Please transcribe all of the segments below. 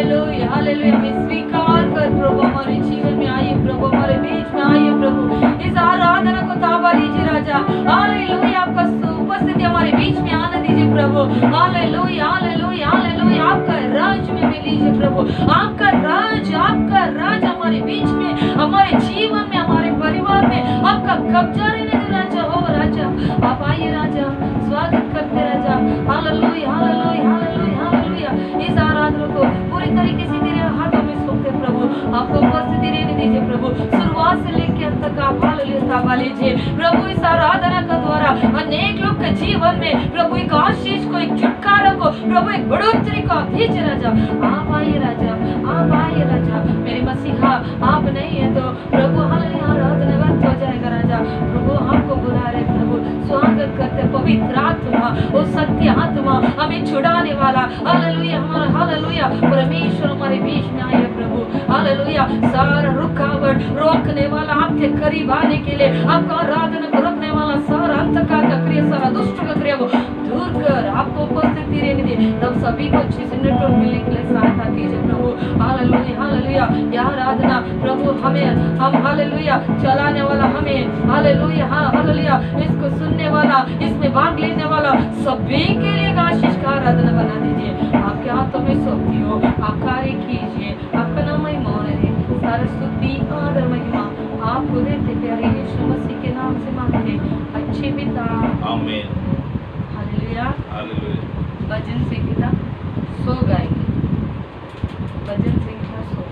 Hallelujah hallelujah. हमें स्वीकार कर प्रभु, हमारे जीवन में आइए प्रभु, हमारे बीच में आइए प्रभु। इस आराधना को ताबा लीजिए राजा। हालेलुया, आपका उपस्थिति हमारे बीच में आने दीजिए प्रभु। Hallelujah hallelujah hallelujah. आपका राज में लीजिए प्रभु, आपका राज हमारे बीच में, हमारे जीवन में, हमारे परिवार में आपका कब्जा रहने दे राजा। हो राजा, आप आइए राजा, स्वागत करते राजा। हालेलुया हालेलुया हालेलुया हालेलुया। इस आराधना को पूरी तरीके से तेरे हाथों में सौंपते प्रभु, आपको उपस्थिति रहने दीजिए प्रभु। शुरुआत से लेकर अंत तक आप हालेलुया ताबा लीजिए प्रभु। इस आराधना के द्वारा अनेक लोग के जीवन में प्रभु एक आशीष को, एक छुटकारा को प्रभु, एक बढ़ोतरी को आप दीजिए राजा। आप आइए राजा, आप आइए राजा। मेरे मसीहा आप नहीं है तो प्रभु हालेलुया आराधना व्यर्थ हो जाएगा राजा। प्रभु आपको बुला रहे प्रभु, स्वागत करते पवित्र आत्मा, वो सत्य आत्मा, हमें छुड़ाने वाला हालेलुया, हमारा हालेलुया परमेश्वर हमारे बीच में आए प्रभु। हालेलुया, सारा रुकावट रोकने वाला, आपके करीब आने के लिए, आपका आराधना को रोकने वाला सारा अंधकार का क्रिया, सारा दुष्ट का क्रिया को दूर कर आपको उपस्थिति रहने दे। तब सभी को अच्छे से नेटवर्क मिलने के लिए सहायता कीजिए प्रभु। Hallelujah hallelujah. यह आराधना प्रभु हम हालेलुया चलाने वाला हमें, हालेलुया हाँ हालेलुया, इसको सुनने वाला, इसमें भाग लेने वाला सभी के लिए आशीष का आराधना बना दीजिए। आपके हाथों में सौंपती हो, आप कार्य कीजिए, आपका नाम महिमा होने दे। सारा स्तुति आदर महिमा आपको देते प्यारे यीशु मसीह के नाम से मांगते अच्छे पिता, आमीन। Hallelujah hallelujah. भजन संगीता 100 गाएंगे, भजन संगीता 100।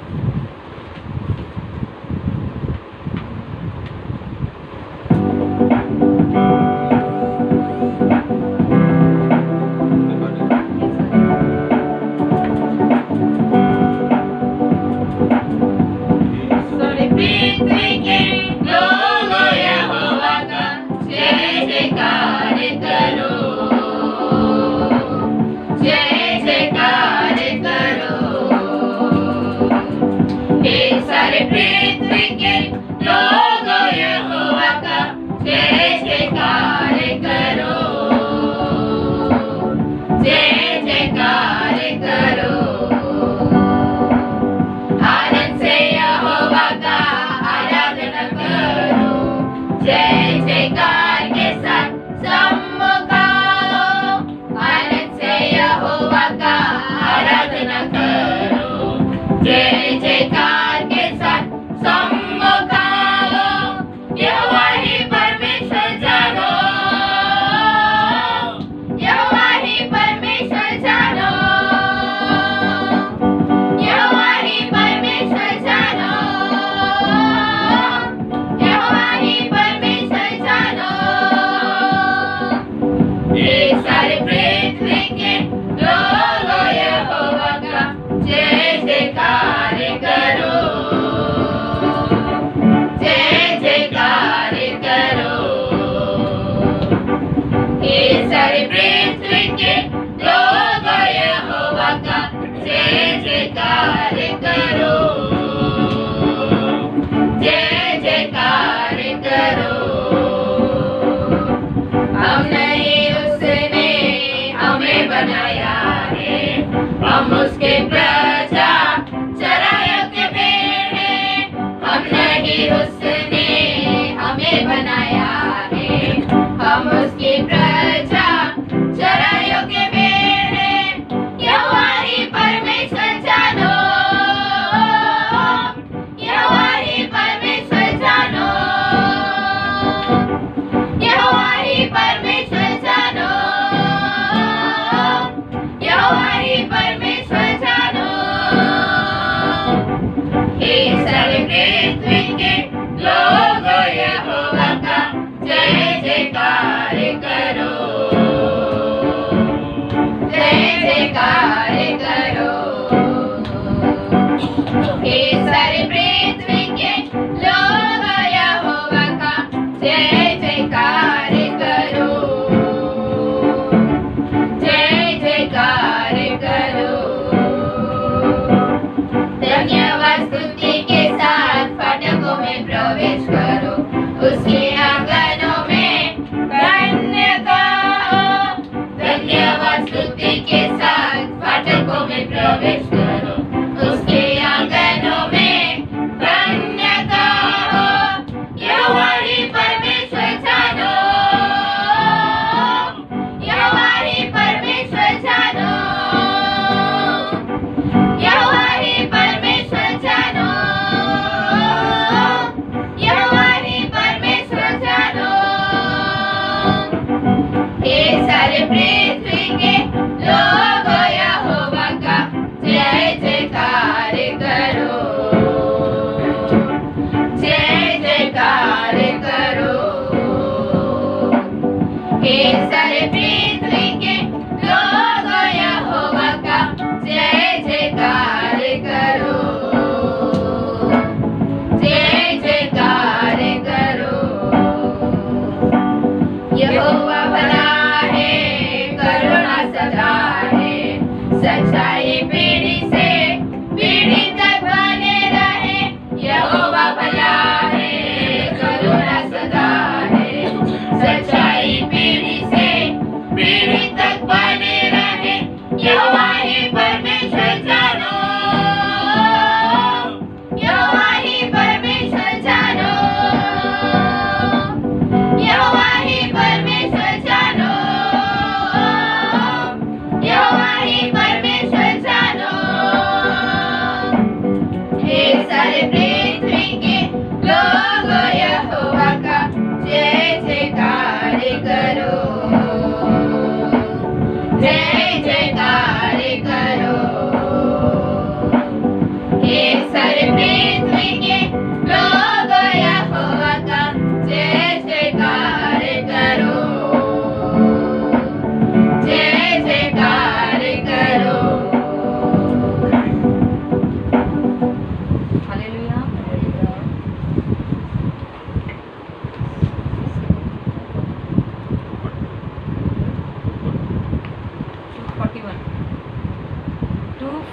धन्यवाद स्तुति के साथ फाटकों में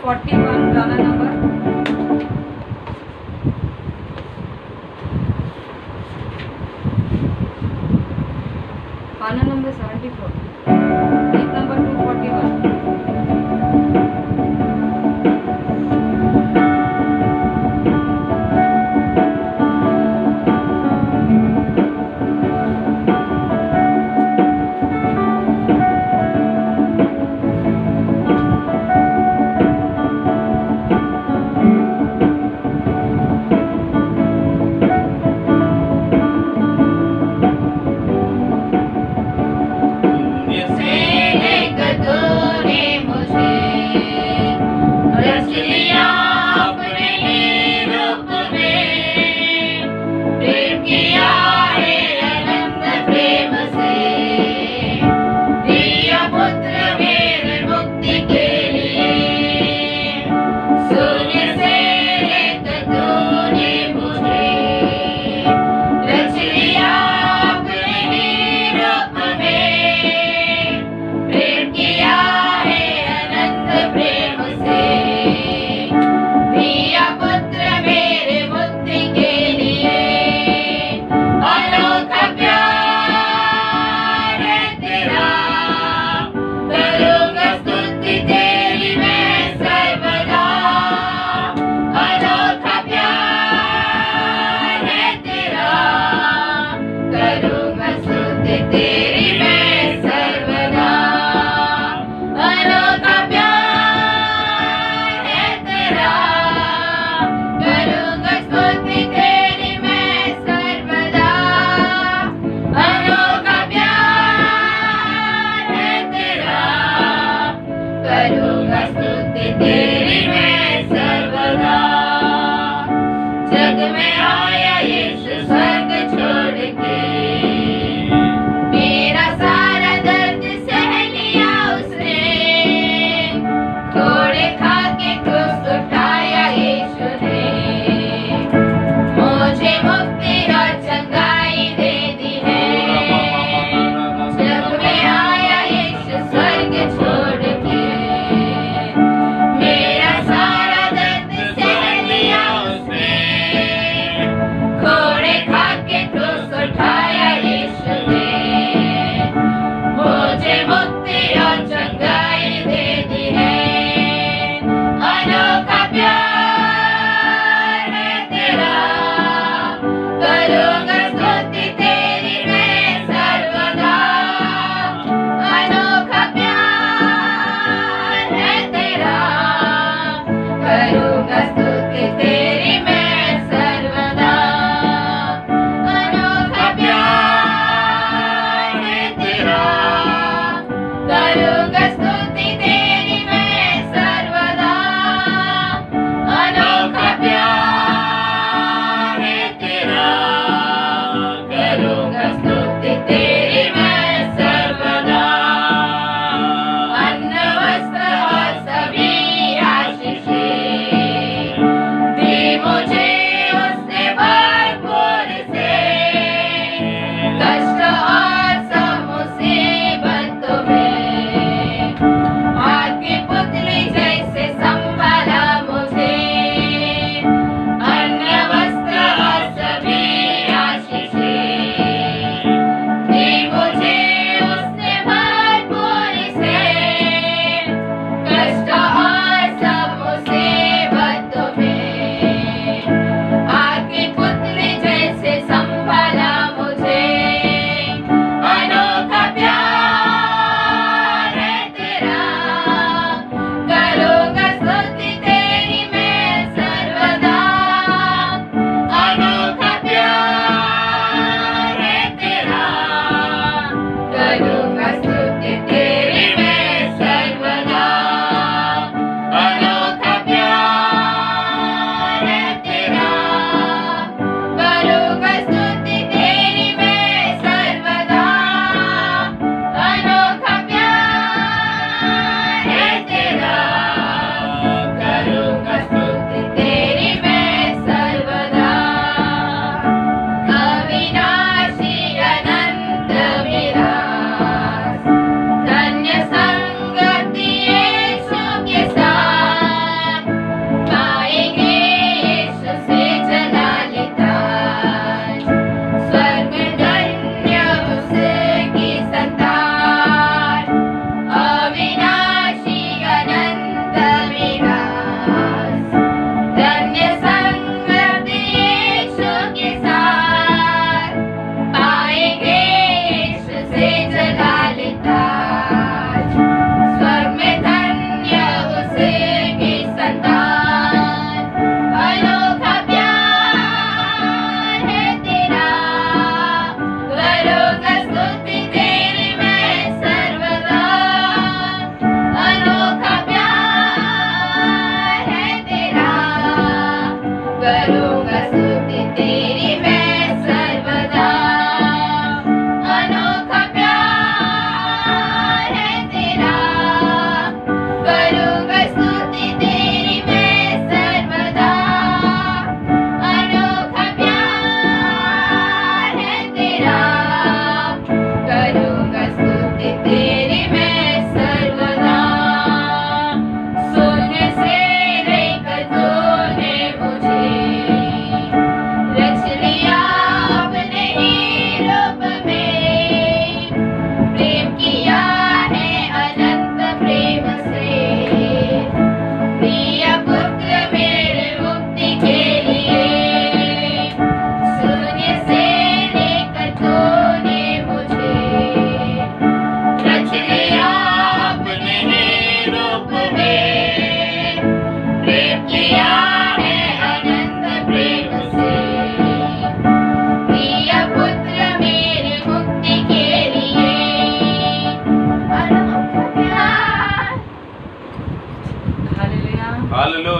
41 गाना नंबर गाना नंबर 74 गीत नंबर 241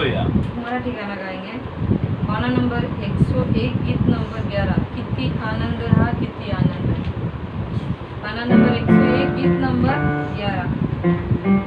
हालेलुया। मराठी गाणं गाएंगे गाना नंबर 101 गीत नंबर 11 किती आनंद हा किती आनंद गाना नंबर 101 गीत नंबर 11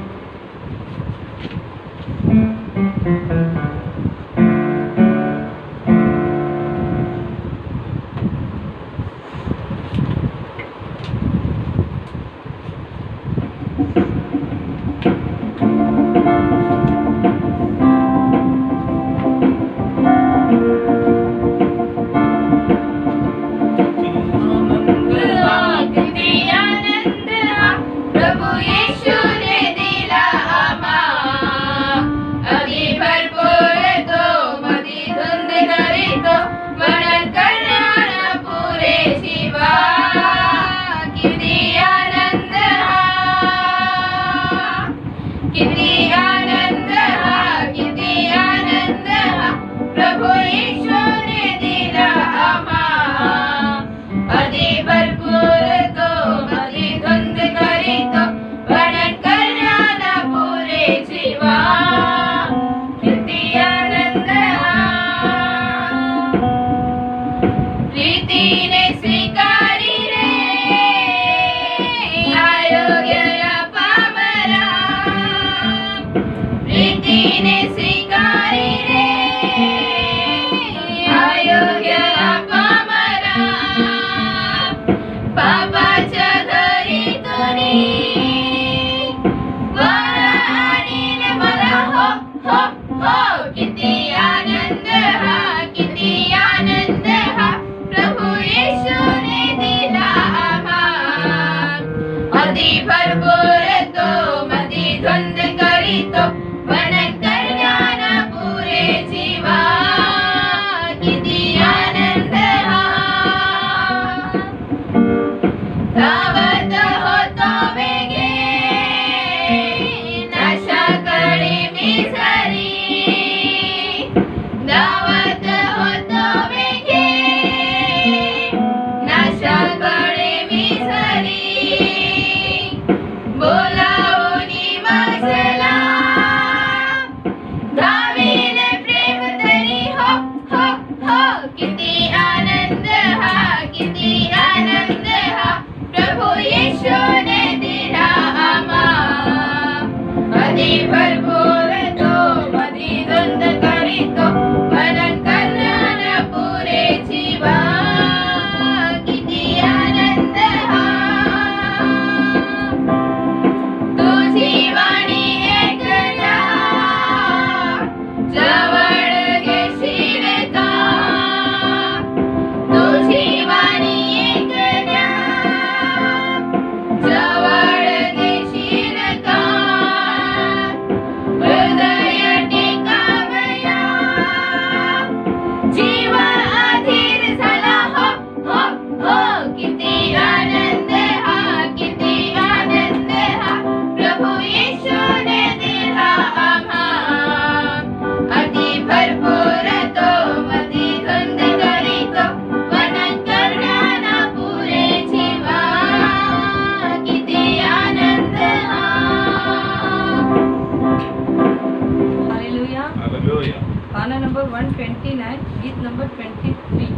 गाना नंबर 129 गीत नंबर 23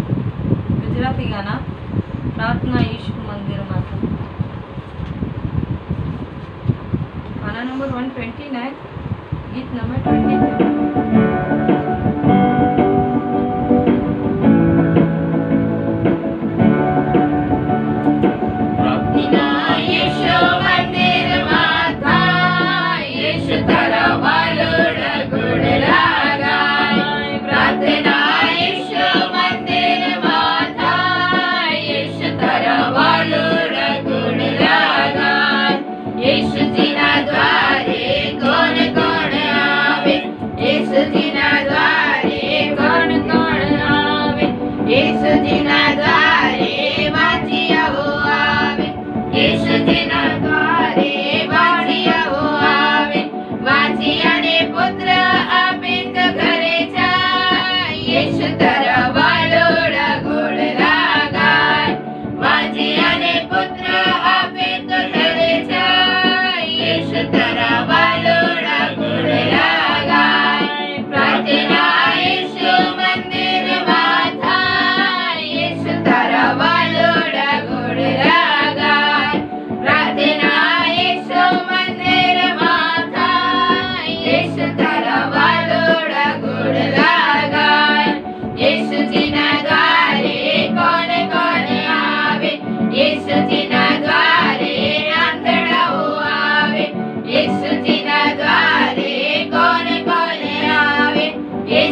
गुजराती गाना प्रार्थना यीशु मंदिर माता गाना नंबर 129 गीत नंबर 23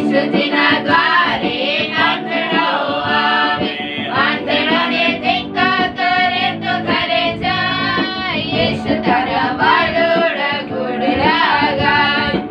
येशूજીના દ્વારે આંધળો આવે, આંધળોને ટેકા કરે તો ઘરે જાય, યેશુ તારા વાલોડા ઘોડલા ગાય.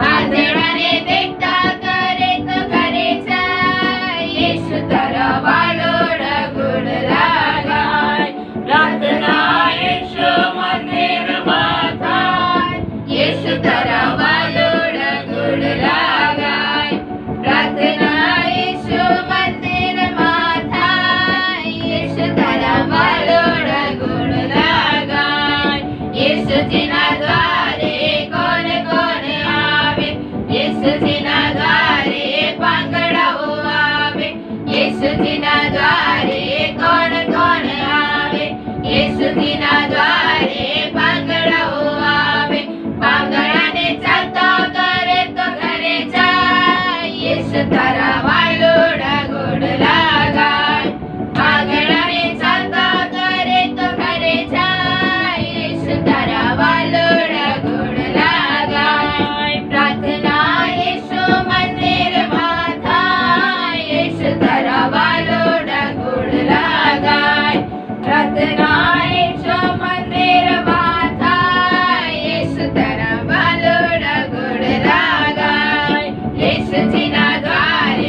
આંધળોને ટેકા કરે તો ઘરે જાય, યેશુ તારા વાલોડા ઘોડલા ગાય. પ્રાર્થના યેશુ મંદિરમાં થાય, યેશુ તારા વાલોડા ઘોડલા ગાય. પ્રાર્થના યેશુ મંદિરમાં થાય, યેશુ તારા વાલોડા ઘોડલા ગાય. યેશુજીના દ્વારે કોણ કોણ આવે, યેશુજીના દ્વારે પાંગડાઓ આવે, યેશુજીના દ્વારે કોણ કોણ આવે, યેશુજીના દ્વારે પાંગડાઓ આવે. પાંગડાને ચાલતા કરે તો ઘરે જાય, યેશુ તારા વાલોડા ઘોડલા ગાય. પાંગડાને ચાલતા કરે તો ઘરે જાય, યેશુ તારા વાલોડા ઘોડલા ગાય. પ્રાર્થના યેશુ મંદિરમાં થાય, યેશુ તારા વાલોડા ઘોડલા ગાય. પ્રાર્થના યેશુ મંદિરમાં થાય, યેશુ તારા વાલોડા ઘોડલા ગાય. યેશુજીના દ્વારે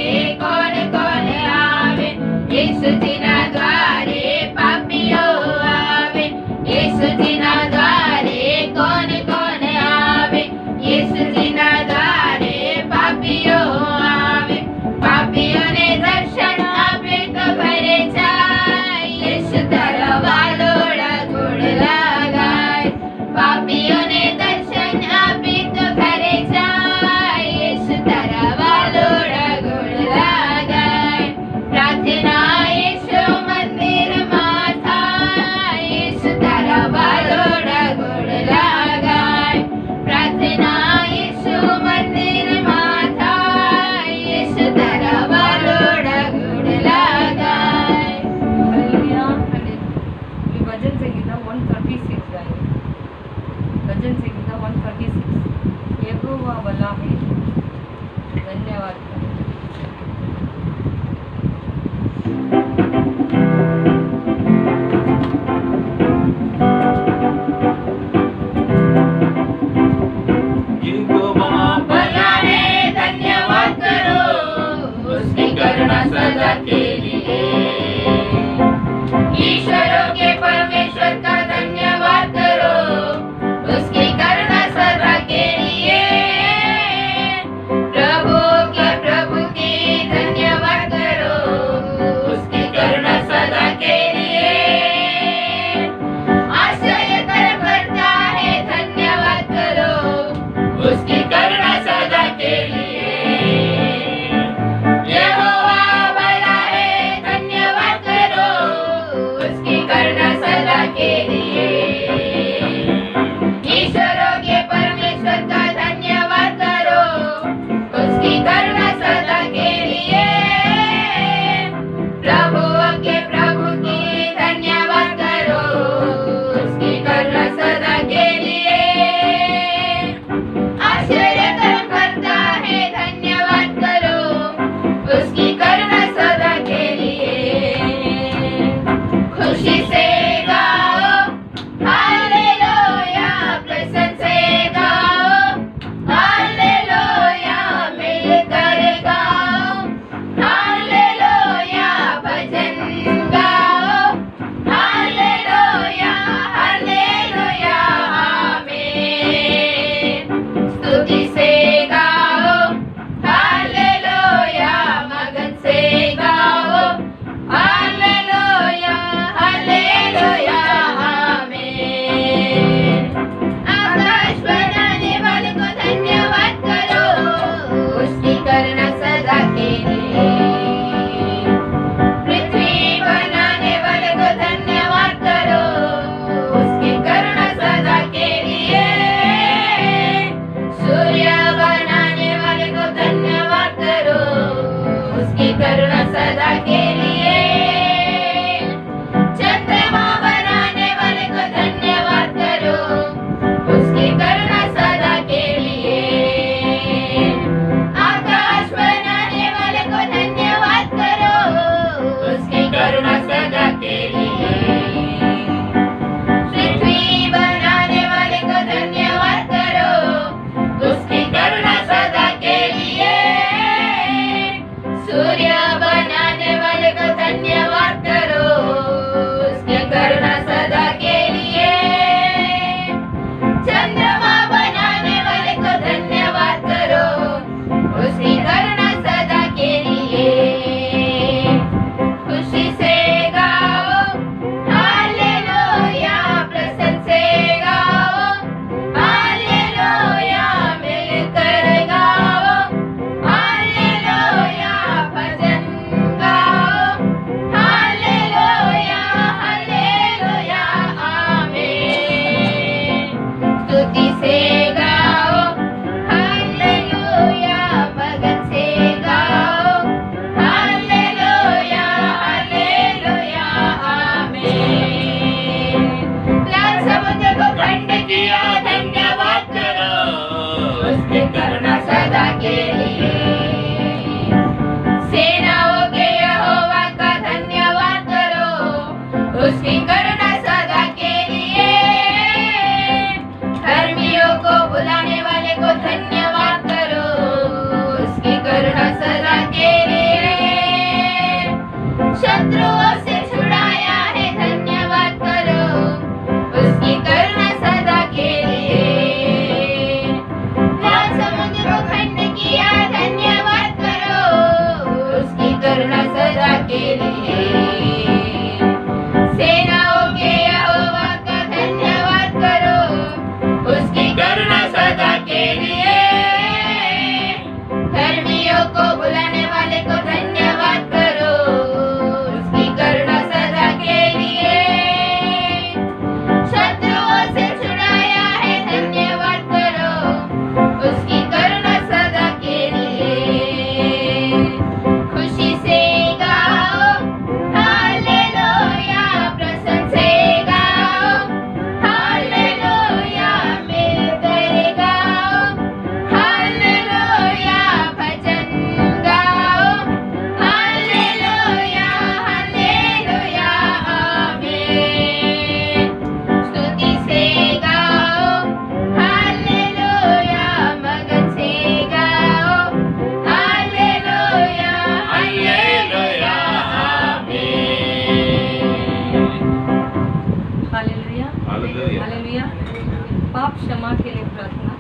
आप क्षमा के लिए प्रार्थना,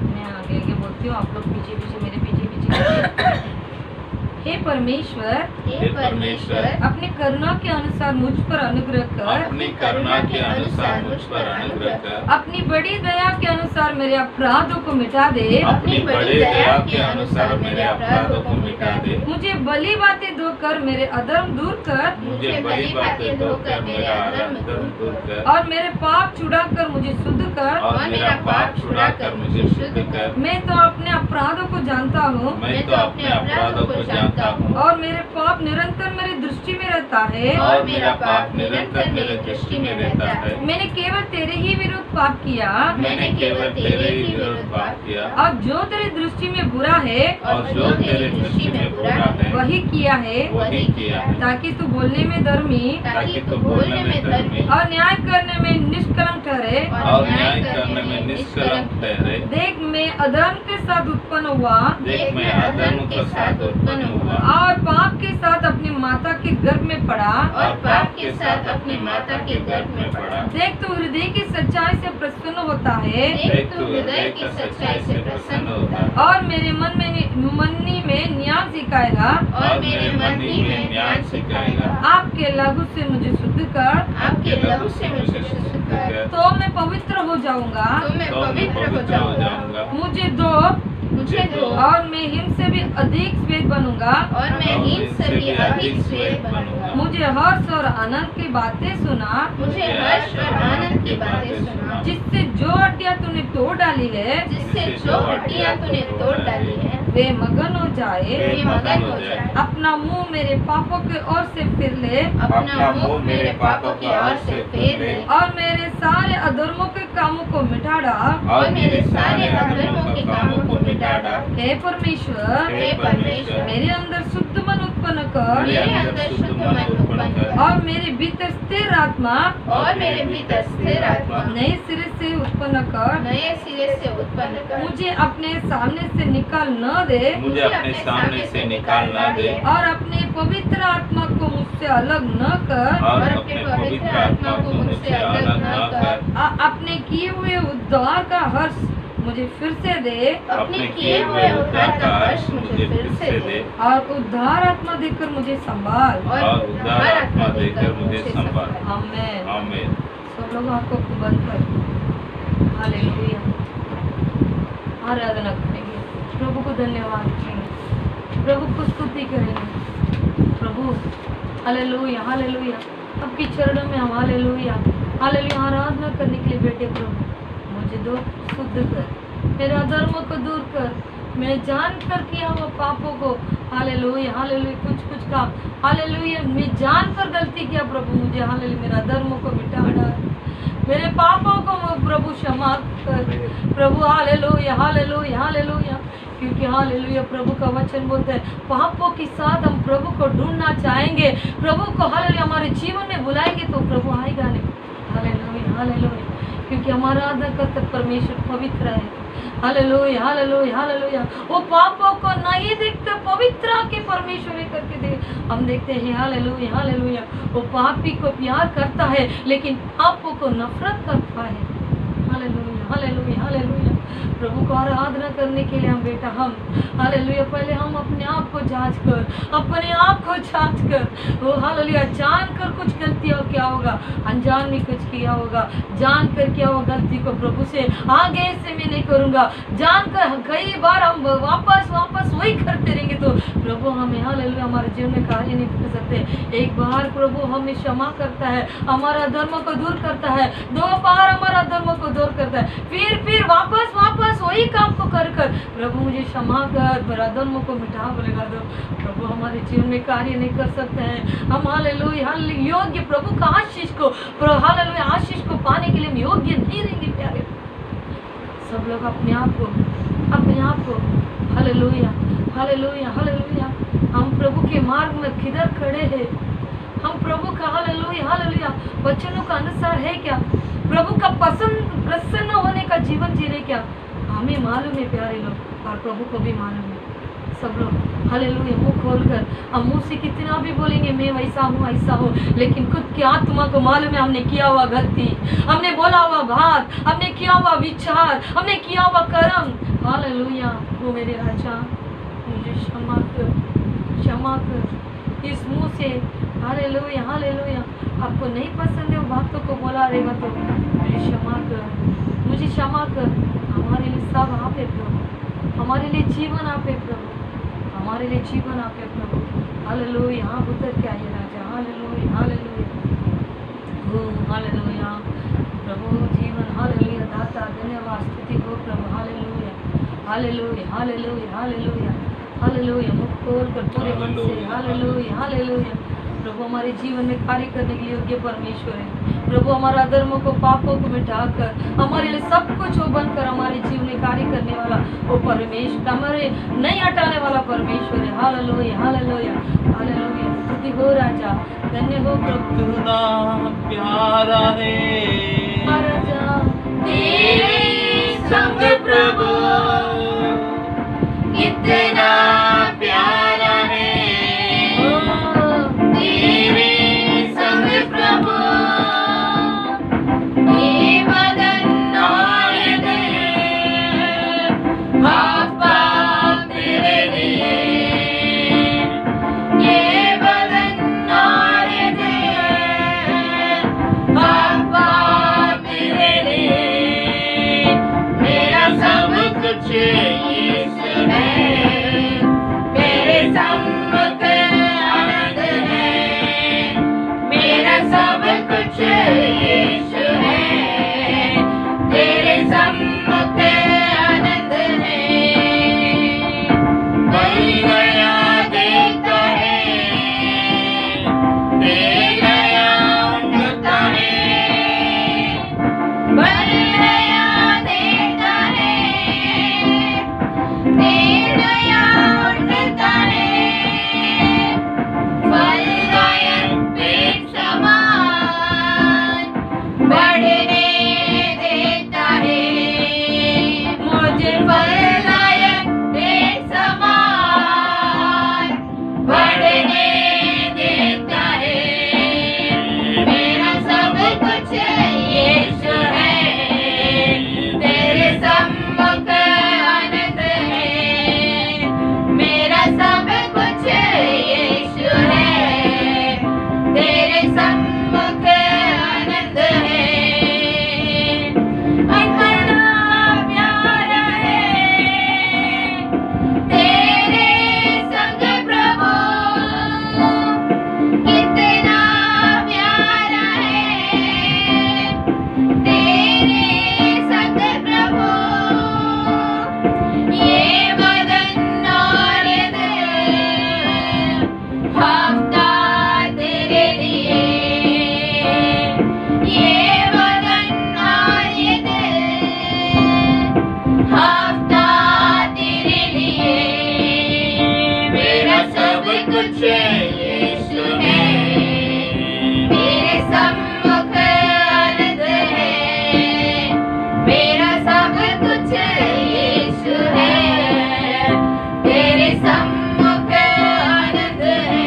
मैं आगे आगे बोलती हूँ, आप लोग पीछे पीछे मेरे पीछे पीछे। हे परमेश्वर, अपनी करुणा के अनुसार मुझ पर अनुग्रह कर, अपनी करुणा के अनुसार मुझ पर अनुग्रह कर, अपनी बड़ी दया के अनुसार मेरे अपराधों को मिटा दे, अपनी बड़ी दया के अनुसार मेरे अपराधों को मिटा दे, मुझे भली बातें धोकर मेरे अधर्म दूर कर, मुझे बड़ी बातें धोकर मेरा अधर्म दूर कर, और मेरे पाप छुड़ाकर मुझे शुद्ध कर, और मेरा पाप छुड़ाकर मुझे शुद्ध कर। मैं तो अपने अपराधों को जानता हूँ, मैं तो अपने अपराधों को जानता हूँ, और मेरे पाप निरंतर मेरी दृष्टि में रहता है, और मेरा पाप निरंतर मेरे दृष्टि में रहता है। मैंने केवल तेरे ही विरुद्ध पाप किया, मैंने केवल तेरे ही विरुद्ध पाप किया, और जो तेरी दृष्टि में बुरा है, और जो तेरे दृष्टि में बुरा है वही किया है, वही किया है, ताकि तू बोलने में धर्मी ताकि तू बोलने में धर्मी और न्याय करने में निष्कलंक ठहरे, और न्याय करने में निष्कलंक ठहरे। देख मैं अधर्म के साथ उत्पन्न हुआ, देख मैं अधर्म के साथ उत्पन्न हुआ, और पाप के साथ अपनी माता के गर्भ में पड़ा, और पाप के साथ अपनी माता के गर्भ में पड़ा। देख तू हृदय की सच्चाई से प्रसन्न होता है, देख तू हृदय की सच्चाई से प्रसन्न होता है, और मेरे मनी में न्याय सिखाएगा, और मेरे मनी में न्याय सिखाएगा। आपके लहू से मुझे शुद्ध कर, आपके लहू से मुझे शुद्ध कर, तो मैं पवित्र हो जाऊंगा, तो मैं पवित्र हो जाऊंगा। मुझे दो, और मैं हिम से भी अधिक श्वेत बनूंगा, और मैं हिम से भी अधिक श्वेत बनूंगा। मुझे हर्ष और आनंद की बातें सुना, मुझे हर्ष और आनंद की बातें सुना, जिससे जो हड्डियां तूने तोड़ डाली है, जिससे जो हड्डियां तूने तोड़ डाली है वे मगन हो जाए। वे मगन हो जाए। अपना मुंह मेरे पापों की ओर से फिर ले, अपना मुंह मेरे पापों की ओर से फेर ले, और मेरे सारे अधर्मों के कामों को मिटा डाल, और मेरे सारे अधर्मों के कामों को मिटा डाल। हे परमेश्वर, हे परमेश्वर, मेरे अंदर शुद्ध मन उत्पन्न कर, मेरे अंदर शुद्ध मन उत्पन्न कर, और मेरे भीतर स्थिर आत्मा, और मेरे भीतर स्थिर आत्मा नए सिरे से उत्पन्न कर। नए सिरे से उत्पन्न कर। मुझे अपने सामने से निकाल न दे, मुझे अपने सामने से निकाल ना दे, और अपने पवित्र आत्मा को मुझसे अलग न कर, और अपने पवित्र आत्मा को मुझसे अलग न कर। अपने किए हुए उद्धार का हर्ष मुझे फिर से दे, अपने किए हुए उद्धार का हर्ष मुझे फिर से दे, और उद्धार आत्मा देकर मुझे संभाल, और उद्धार आत्मा देकर मुझे संभाल। आमीन। आमीन। सब लोग आपको बंद कर, हालेलुया, आराधना करेंगे, प्रभु को धन्यवाद देंगे, प्रभु को स्तुति करेंगे। प्रभु हालेलुया, हालेलुया, आपके चरणों में हम हालेलुया, हालेलुया आराधना करने के लिए बैठे। प्रभु मुझे दो, शुद्ध कर, मेरे अधर्मों को दूर कर, मैं जान कर किया हुआ पापों को, हालेलुया, हालेलुया, कुछ काम, हालेलुया, मैं जान कर गलती किया प्रभु, मुझे हालेलुया मेरा धर्मों को मिटा डाल, मेरे पापों को प्रभु क्षमा कर प्रभु, हालेलुया, हालेलुया, हालेलुया, क्योंकि हालेलुया प्रभु का वचन बोलता है पापों के साथ हम प्रभु को ढूंढना चाहेंगे, प्रभु को हालेलुया हमारे जीवन में बुलाएंगे तो प्रभु आएगा नहीं। हालेलुया, हालेलुया, क्योंकि हमारा आदर करता परमेश्वर पवित्र है। हालेलुया, हालेलुया, हालेलुया, वो पापों को नहीं देखते, पवित्र आके परमेश्वर करके दे। हम देखते हैं हालेलुया, हालेलुया, वो पापी को प्यार करता है लेकिन पापों को नफरत करता है। हालेलुया, हालेलुया, हालेलुया, प्रभु को आराधना करने के लिए हम बेटा, हम हालेलुया पहले हम अपने आप को जांच कर, अपने आप को जांच कर, वो हालेलुया जान कर कुछ गलतियाँ क्या होगा, अनजान में कुछ किया होगा, जान कर क्या होगा गलती को प्रभु से आगे से मैं नहीं करूँगा, जान कर कई बार हम वापस वही करते रहेंगे तो प्रभु हमें हालेलुया हमारे जीवन में कार्य नहीं कर सकते। एक बार प्रभु हमें क्षमा करता है, हमारा धर्मों को दूर करता है, 2 बार हमारा धर्मों को दूर करता है, फिर वापस वही काम को कर प्रभु मुझे क्षमा कर, मेरा धर्मों को मिटा बोलेगा दो प्रभु, हमारे जीवन में कार्य नहीं कर सकते हैं हम। हालेलुया, योग्य प्रभु का आशीष को, हालेलुया आशीष को पाने के लिए हम योग्य नहीं रहेंगे प्यारे। सब लोग अपने आप को हालेलुया, हालेलुया, हालेलुया, हम प्रभु के मार्ग में किधर खड़े हैं, हम प्रभु का हालेलुया, हालेलुया वचनों का अनुसार है क्या, प्रभु का प्रसन्न होने का जीवन जी रहे क्या, हमें मालूम है प्यारे लोग, और प्रभु को भी मालूम है। सब लोग हालेलुया मुंह खोलकर, हम मुंह से कितना भी बोलेंगे मैं वैसा हूँ ऐसा हूँ, लेकिन खुद की आत्मा को मालूम है हमने किया हुआ गलती, हमने बोला हुआ बात, हमने किया हुआ विचार, हमने किया हुआ कर्म। हालेलुया, वो मेरे राजा मुझे क्षमा कर, क्षमा कर इस मुंह से। हालेलुया हालेलुया, आपको नहीं पसंद है वो बातों को बोला रहेगा तो मुझे क्षमा कर, मुझे क्षमा कर। हमारे लिए सब आप है प्रभु, हमारे लिए जीवन आप है प्रभु, हमारे लिए जीवन आप है प्रभु। हालेलुया, आप उतर के आइए राजा। हालेलुया हालेलुया, हो हालेलुया प्रभु जीवन। हालेलुया दाता, धन्यवाद स्तुति हो प्रभु। हालेलुया हालेलुया हालेलुया हालेलुया हालेलुया, मुख खोल कर पूरे मन से। हालेलुया हालेलुया, प्रभु हमारे जीवन में कार्य करने के लिए योग्य परमेश्वर है प्रभु। हमारा धर्मों को पापों को मिटाकर हमारे लिए सब कुछ वो बनकर हमारे जीवन में कार्य करने वाला वो परमेश्वर, हमारे नहीं हटाने वाला परमेश्वर है। हालेलुया हालेलुया हालेलुया, स्तुति हो राजा, धन्य हो प्रभु। कितना प्यारा है राजा तेरे संग प्रभु, कितना प्यारा है तेरे संग प्रभु। ये बदन और दिल पाप तेरे लिए, ये बदन और दिल पाप तेरे लिए। मेरा सब कुछ यीशु है, मेरे सम्मुख आनंद है। मेरा सब कुछ यीशु है, तेरे सम्मुख आनंद है। बल गया देता है, दे गया उठता है। बल गया देता है, दे गया उठता है। फलदायक पेड़ समान बढ़ने देता है, मुझे फलदायक पेड़ समान बढ़ने देता है। मेरा सब कुछ यीशु है, तेरे सम्मुख आनंद है। मेरा सब कुछ यीशु है, तेरे सम्मुख आनंद है। इतना प्यारा है तेरे संग प्रभु, कितना प्यारा है तेरे संग प्रभु। ये बदन और दिल हफ्ता तेरे लिए, ये बदन और दिल हफ्ता तेरे लिए। मेरा सब कुछ यीशु है, तेरे सम्मुख आनंद है। मेरा सब कुछ यीशु है, तेरे सम्मुख आनंद है।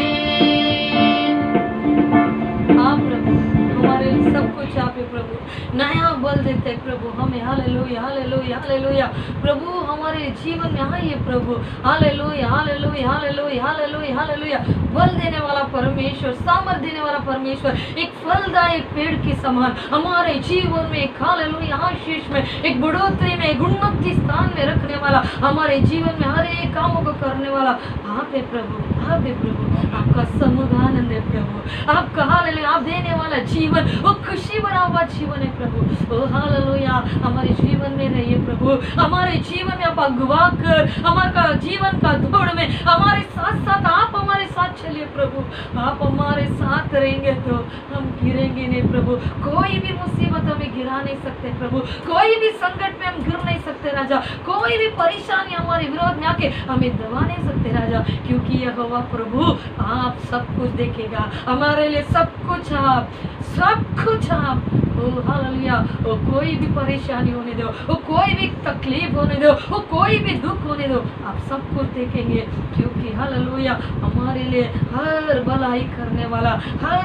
हाँ प्रभु, हमारे लिए सब कुछ आप है प्रभु, नया बल देते हैं प्रभु हमें। हालेलुया हालेलुया हालेलुया, प्रभु हमारे जीवन में आइए प्रभु। Hallelujah hallelujah hallelujah hallelujah hallelujah, बल देने वाला परमेश्वर, सामर्थ देने वाला परमेश्वर, एक फलदायक पेड़ के समान हमारे जीवन में एक हालेलुया आशीष में, एक बढ़ोतरी में, एक उन्नति स्थान में रखने वाला, हमारे जीवन में हर एक कामों को करने वाला आप है प्रभु, आप है प्रभु। आपका समुदाय आनंद है प्रभु, आपका हालेलुया, आप देने वाला जीवन वो खुशी भरा हुआ जीवन है प्रभु। ओ हालेलुया, हमारे जीवन में रहिए प्रभु, हमारे जीवन में आप अगुवा कर, हमारा जीवन का दौड़ में हमारे साथ साथ आप हमारे साथ चलिए प्रभु। आप हमारे साथ रहेंगे तो हम गिरेंगे नहीं प्रभु, कोई भी मुसीबत हमें गिरा नहीं सकते प्रभु, कोई भी संकट में हम गिर नहीं सकते राजा, कोई भी परेशानी हमारे विरोध में आके हमें दबा नहीं सकते राजा, क्योंकि यहोवा प्रभु आप सब कुछ देखेगा, हमारे लिए सब कुछ आप, सब कुछ आप। ओ हालेलुया, ओ कोई भी परेशानी होने दो, ओ कोई भी तकलीफ होने दो, ओ कोई भी दुख होने दो, आप सब कुछ देखेंगे, क्योंकि हालेलुया हमारे लिए हर भलाई करने वाला, हर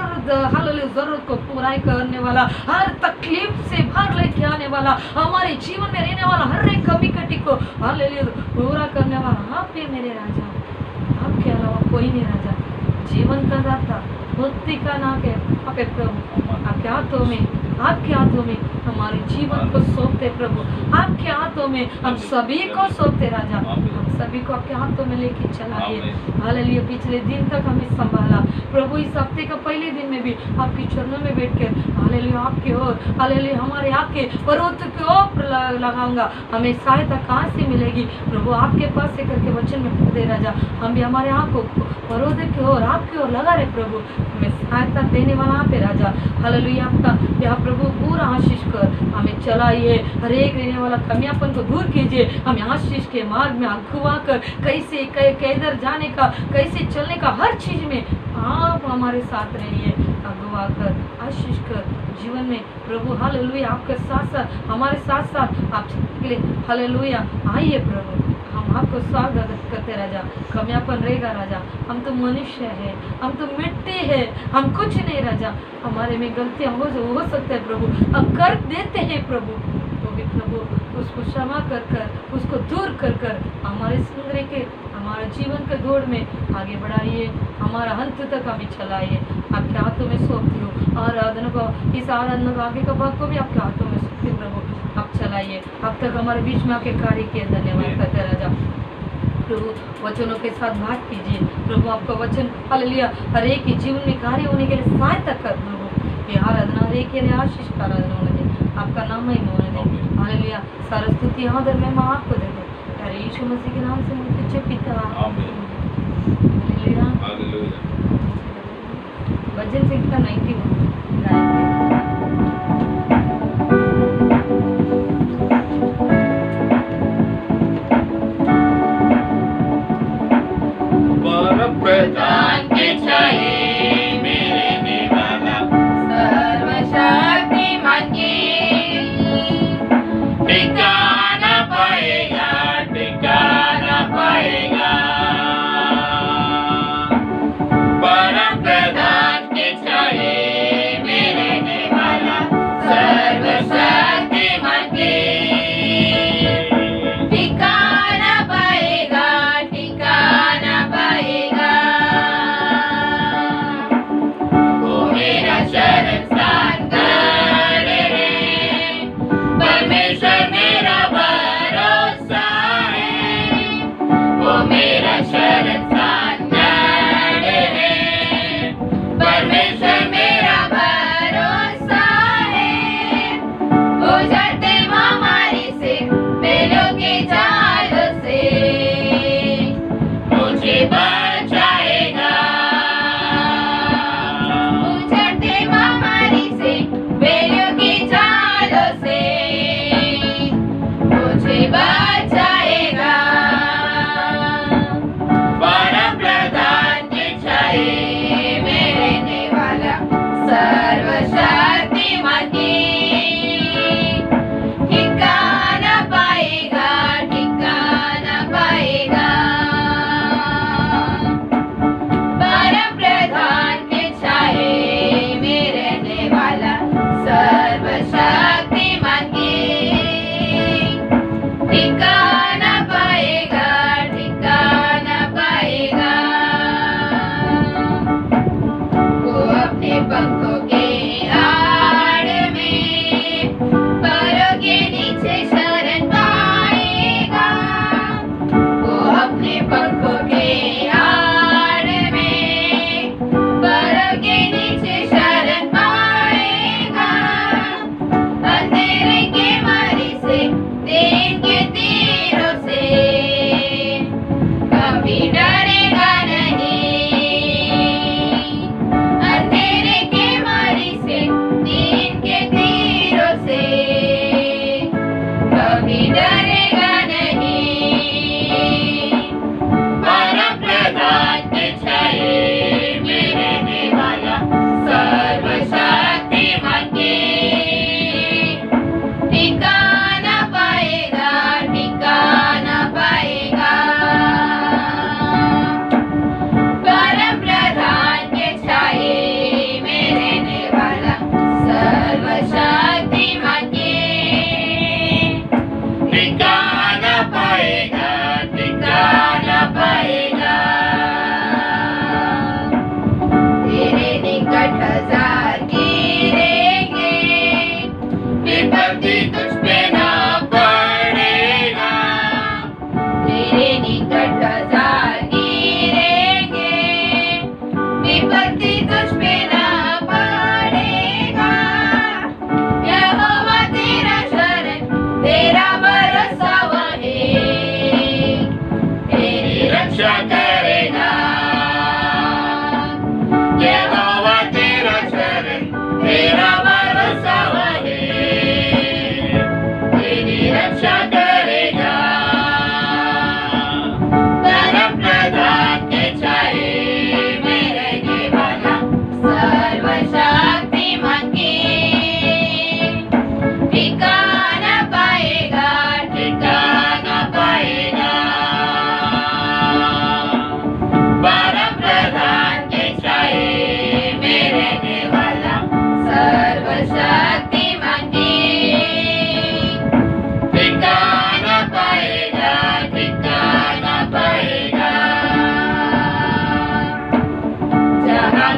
हालेलुया जरूरत को पूरा करने वाला, हर तकलीफ से बाहर लेके आने वाला, हमारे जीवन में रहने वाला हर एक कमी कटी को हालेलुया पूरा करने वाला आप ही मेरे राजा, आपके अलावा कोई नहीं राजा। जीवन का दाता, मुक्ति का नाम है आपके प्रभु, आपके हाथों में, आपके हाथों में हमारे जीवन को सौंपते प्रभु, आपके हाथों में हम सभी को सौंपते राजा, हम सभी को आपके हाथों में लेके चलाइए। हालेलुया पिछले दिन तक हमें संभाला प्रभु, इस हफ्ते का पहले दिन में भी आपके चरणों में बैठकर हालेलुया आपके ओर हालेलुया हमारे आके पर्वत के ओर लगाऊंगा, हमें सहायता कहाँ से मिलेगी प्रभु, आपके पास से करके वचन में दे राजा, हम भी हमारे आंखों को पर्वत की ओर आपकी ओर लगा रहे प्रभु, हमें सहायता देने वाला आप है राजा। हालेलुया आपका यह प्रभु पूरा आशीष कर हमें चलाइए, हर एक रहने वाला कमियापन को दूर कीजिए, हमें आशीष के मार्ग में अगुवा कर कैसे किधर जाने का, कैसे चलने का, हर चीज में आप हमारे साथ रहिए, अगुवा कर, आशीष कर जीवन में प्रभु। हालेलुया आपके साथ साथ हमारे साथ साथ आप के लिए हालेलुया आइए प्रभु, हम आपको स्वागत करते राजा। कमियापन रहेगा राजा, हम तो मनुष्य है, हम तो मिट्टी है, हम कुछ नहीं राजा, हमारे में गलतियां हो सकते हैं प्रभु, हम कर देते हैं प्रभु, तो भी प्रभु उसको क्षमा कर कर उसको दूर कर कर हमारे सुंदर के हमारे जीवन के दौड़ में आगे बढ़ाइए, हमारा अंत तक हमें चलाइए, आपके हाथों में सौंपती हूँ। आराधना को, इस आराधना को आगे का भाग को भी आपके हाथों में सौंपती हूँ प्रभु, आप चलाइए, अब तक हमारे बीच में आपके कार्य किए, धन्यवाद करते राजा। प्रभु वचनों के साथ बात कीजिए प्रभु, आपका वचन हालेलुया हर एक के जीवन में कार्य होने के लिए सहायता कर प्रभु, ये आराधना हर एक के लिए आशीष का आराधना होने दे, आपका नाम ही होने दे। हालेलुया सारा स्तुति आदर में मां आपको दे दे, अरे यीशु मसीह के नाम से मुझे पिता हालेलुया। भजन संगीता 91 गाएंगे। प्रधान के चाहिए मेरे निवाला, सर्वशक्तिमान की ठिकाना पाएगा, ठिकाना पाएगा। परम प्रधान के चाहिए मेरे निवाला, सर्वशक्तिमान की ठिकाना पाएगा, ठिकाना पाएगा।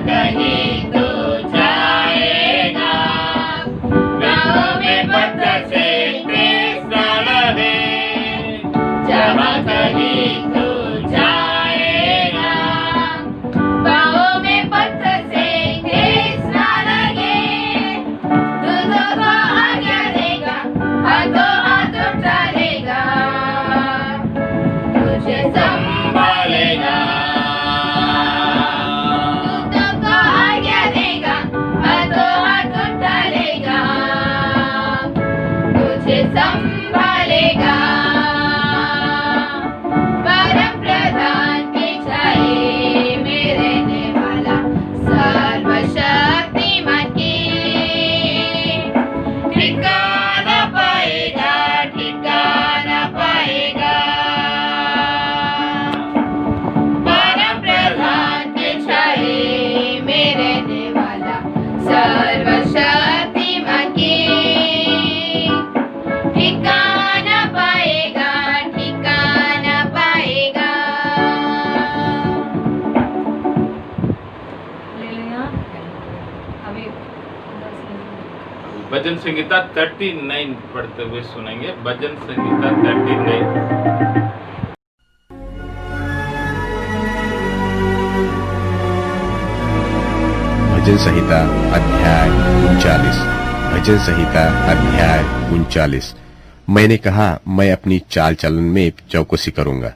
कहीं तू जाएगा, गाँव में पत्थर से तेज न लगे, जहाँ कहीं तू जाएगा, पाँव में पत्थर से ठेस ना लगे, दूतों को आज्ञा देगा, हाथों हाथ उठा लेगा, तुझे संभालेगा। दूतों को आज्ञा देगा, हाथों हाथ उठा लेगा, तुझे संभालेगा। परम प्रधान के छाए में रहने वाला, सर्वशक्तिमान के ठिकाना पाएगा, ठिकाना पाएगा। परम प्रधान के छाए में रहने वाला, सर्वशक्तिमान के ठिकाना पाएगा, ठिकाना पाएगा। हालेलुया। अभी भजन संहिता 39 पढ़ते हुए सुनेंगे। भजन संहिता 39। भजन संहिता अध्याय 39। भजन संहिता अध्याय 39। मैंने कहा, मैं अपनी चाल चलन में चौकसी करूंगा,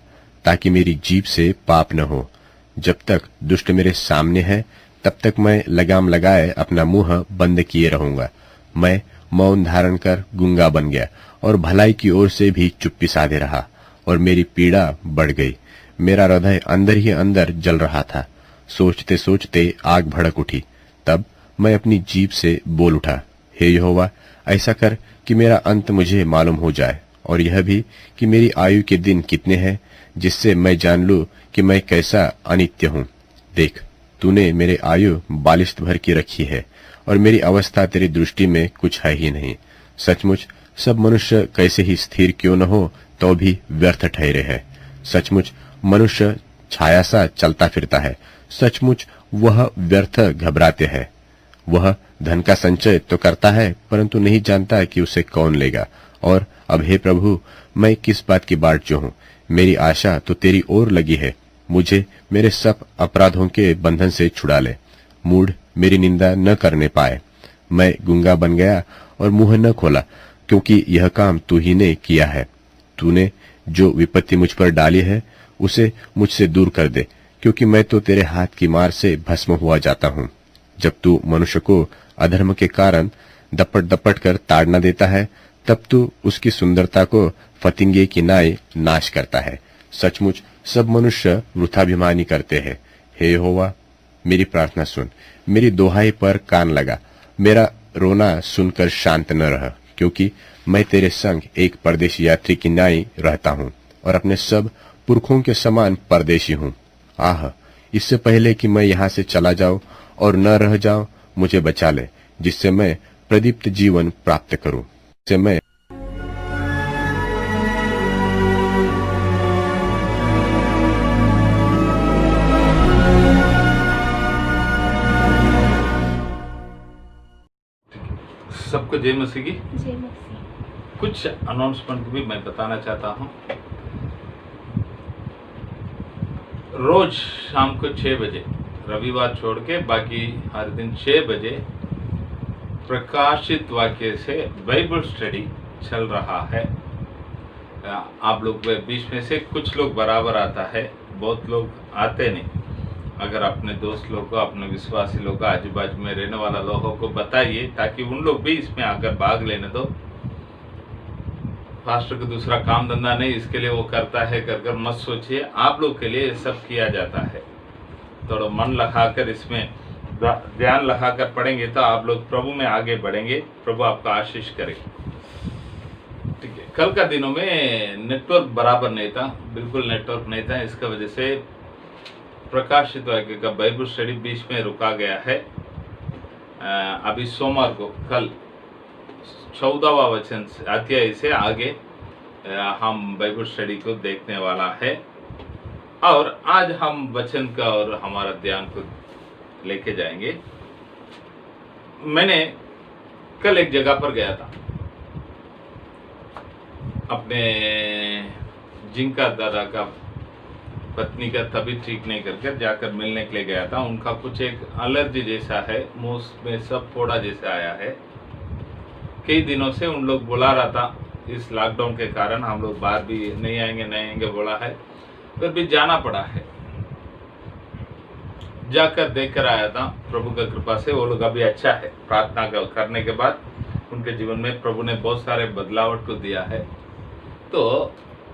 ताकि मेरी जीभ से पाप न हो। जब तक दुष्ट मेरे सामने है, तब तक मैं लगाम लगाए अपना मुंह बंद किए रहूंगा। मैं मौन धारण कर गूंगा बन गया, और भलाई की ओर से भी चुप्पी साधे रहा, और मेरी पीड़ा बढ़ गई। मेरा हृदय अंदर ही अंदर जल रहा था। सोचते सोचते आग भड़क उठी। तब मैं अपनी जीभ से बोल उठा, हे यहोवा, ऐसा कर कि मेरा अंत मुझे मालूम हो जाए, और यह भी कि मेरी आयु के दिन कितने हैं, जिससे मैं जान लूं कि मैं कैसा अनित्य हूं। देख, तूने मेरे आयु 42 भर की रखी है, और मेरी अवस्था तेरी दृष्टि में कुछ है ही नहीं। सचमुच सब मनुष्य कैसे ही स्थिर क्यों न हो, तो भी व्यर्थ ठहरे है। सचमुच मनुष्य छाया सा चलता फिरता है, सचमुच वह व्यर्थ घबराते हैं। वह धन का संचय तो करता है, परंतु नहीं जानता कि उसे कौन लेगा। और अब हे प्रभु, मैं किस बात की बाट जो हूँ? मेरी आशा तो तेरी ओर लगी है। मुझे मेरे सब अपराधों के बंधन से छुड़ा ले। मूढ़ मेरी निंदा न करने पाए। मैं गूंगा बन गया और मुंह न खोला, क्योंकि यह काम तू ही ने किया है। तूने जो विपत्ति मुझ पर डाली है, उसे मुझसे दूर कर दे, क्योंकि मैं तो तेरे हाथ की मार से भस्म हुआ जाता हूँ। जब तू मनुष्य को अधर्म के कारण दपट दपट कर ताड़ना देता है, तब तू उसकी सुंदरता को फतिंगे की नाई नाश करता है। सचमुच सब मनुष्य वृथाभिमानी करते हैं। हे यहोवा, मेरी प्रार्थना सुन, मेरी दोहाई पर कान लगा। मेरा रोना सुनकर शांत न रह, क्योंकि मैं तेरे संग एक परदेशी यात्री की नाई रहता हूँ, और अपने सब पुरखों के समान परदेशी हूँ। आह, इससे पहले कि मैं यहाँ से चला जाऊं और न रह जाऊं, मुझे बचा ले, जिससे मैं प्रदीप्त जीवन प्राप्त करूं। जिससे मैं सबको जय मसीह की। जय मसीह। कुछ अनाउंसमेंट भी मैं बताना चाहता हूँ। रोज शाम को 6 बजे, रविवार छोड़ के बाकी हर दिन 6 बजे प्रकाशित वाक्य से बाइबल स्टडी चल रहा है। आप लोग बीच में से कुछ लोग बराबर आता है, बहुत लोग आते नहीं। अगर अपने दोस्त लोग को, अपने विश्वासी लोग को, आजू बाजू में रहने वाला लोगों को बताइए, ताकि उन लोग भी इसमें आकर भाग लेने दो। पास्टर को दूसरा काम धंधा नहीं, इसके लिए वो करता है कर मत सोचिए। आप लोग के लिए सब किया जाता है। थोड़ा मन लगाकर इसमें ध्यान लगाकर पढ़ेंगे तो आप लोग प्रभु में आगे बढ़ेंगे। प्रभु आपका आशीष करे। ठीक है। कल का दिनों में नेटवर्क बराबर नहीं था, बिल्कुल नेटवर्क नहीं था। इसका वजह से प्रकाशित वाक्य का बाइबल स्टडी बीच में रुका गया है। अभी सोमवार को, कल 14वां वचन अध्याय से आगे हम बाइबल स्टडी को देखने वाला है। और आज हम वचन का और हमारा ध्यान को लेके जाएंगे। मैंने कल एक जगह पर गया था, अपने जिनका दादा का पत्नी का तबीयत ठीक नहीं करके जाकर मिलने के लिए गया था। उनका कुछ एक एलर्जी जैसा है, मुंह में सब फोड़ा जैसा आया है। कई दिनों से उन लोग बुला रहा था, इस लॉकडाउन के कारण हम लोग बाहर भी नहीं आएंगे बोला है, फिर भी जाना पड़ा है। जाकर देखकर आया था, प्रभु की कृपा से वो लोग अभी अच्छा है। प्रार्थना करने के बाद उनके जीवन में प्रभु ने बहुत सारे बदलावट को दिया है। तो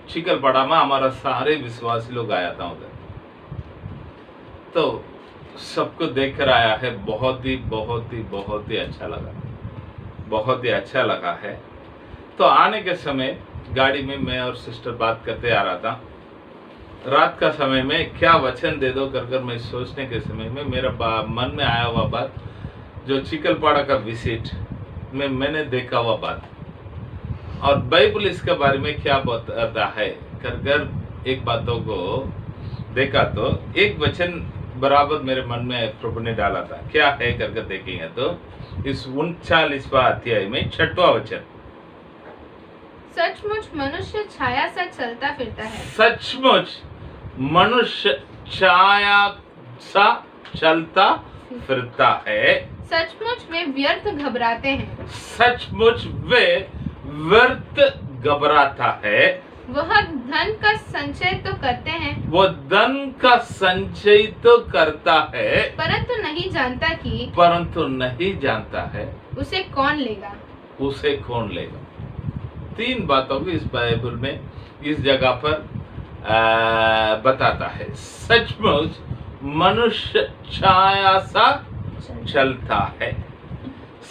चिकलपाड़ा में हमारा सारे विश्वासी लोग आया था उधर, तो सबको देखकर आया है। बहुत ही अच्छा लगा, बहुत ही अच्छा लगा है। तो आने के समय गाड़ी में मैं और सिस्टर बात करते आ रहा था। रात का समय में क्या वचन दे दो कर मैं सोचने के समय में मेरा मन में आया हुआ बात, जो चिकलपाड़ा का विजिट में मैंने देखा हुआ बात, और बाइबल इसके बारे में क्या बताता है कर एक बातों को देखा। तो एक वचन बराबर मेरे मन में प्रभु ने डाला था, क्या है कर देखेंगे तो इस 39वां अध्याय में 6वां वचन, सचमुच मनुष्य छाया सा चलता फिरता है। सचमुच मनुष्य छाया सा चलता फिरता है। सचमुच वे व्यर्थ घबराते हैं। सचमुच वे व्यर्थ घबराता है। वह धन का संचय तो करते हैं, वो धन का संचय तो करता है, परंतु नहीं जानता है उसे कौन लेगा। उसे कौन लेगा। 3 बातों को इस बाइबल में इस जगह पर बताता है। सचमुच मनुष्य छाया सा चलता है।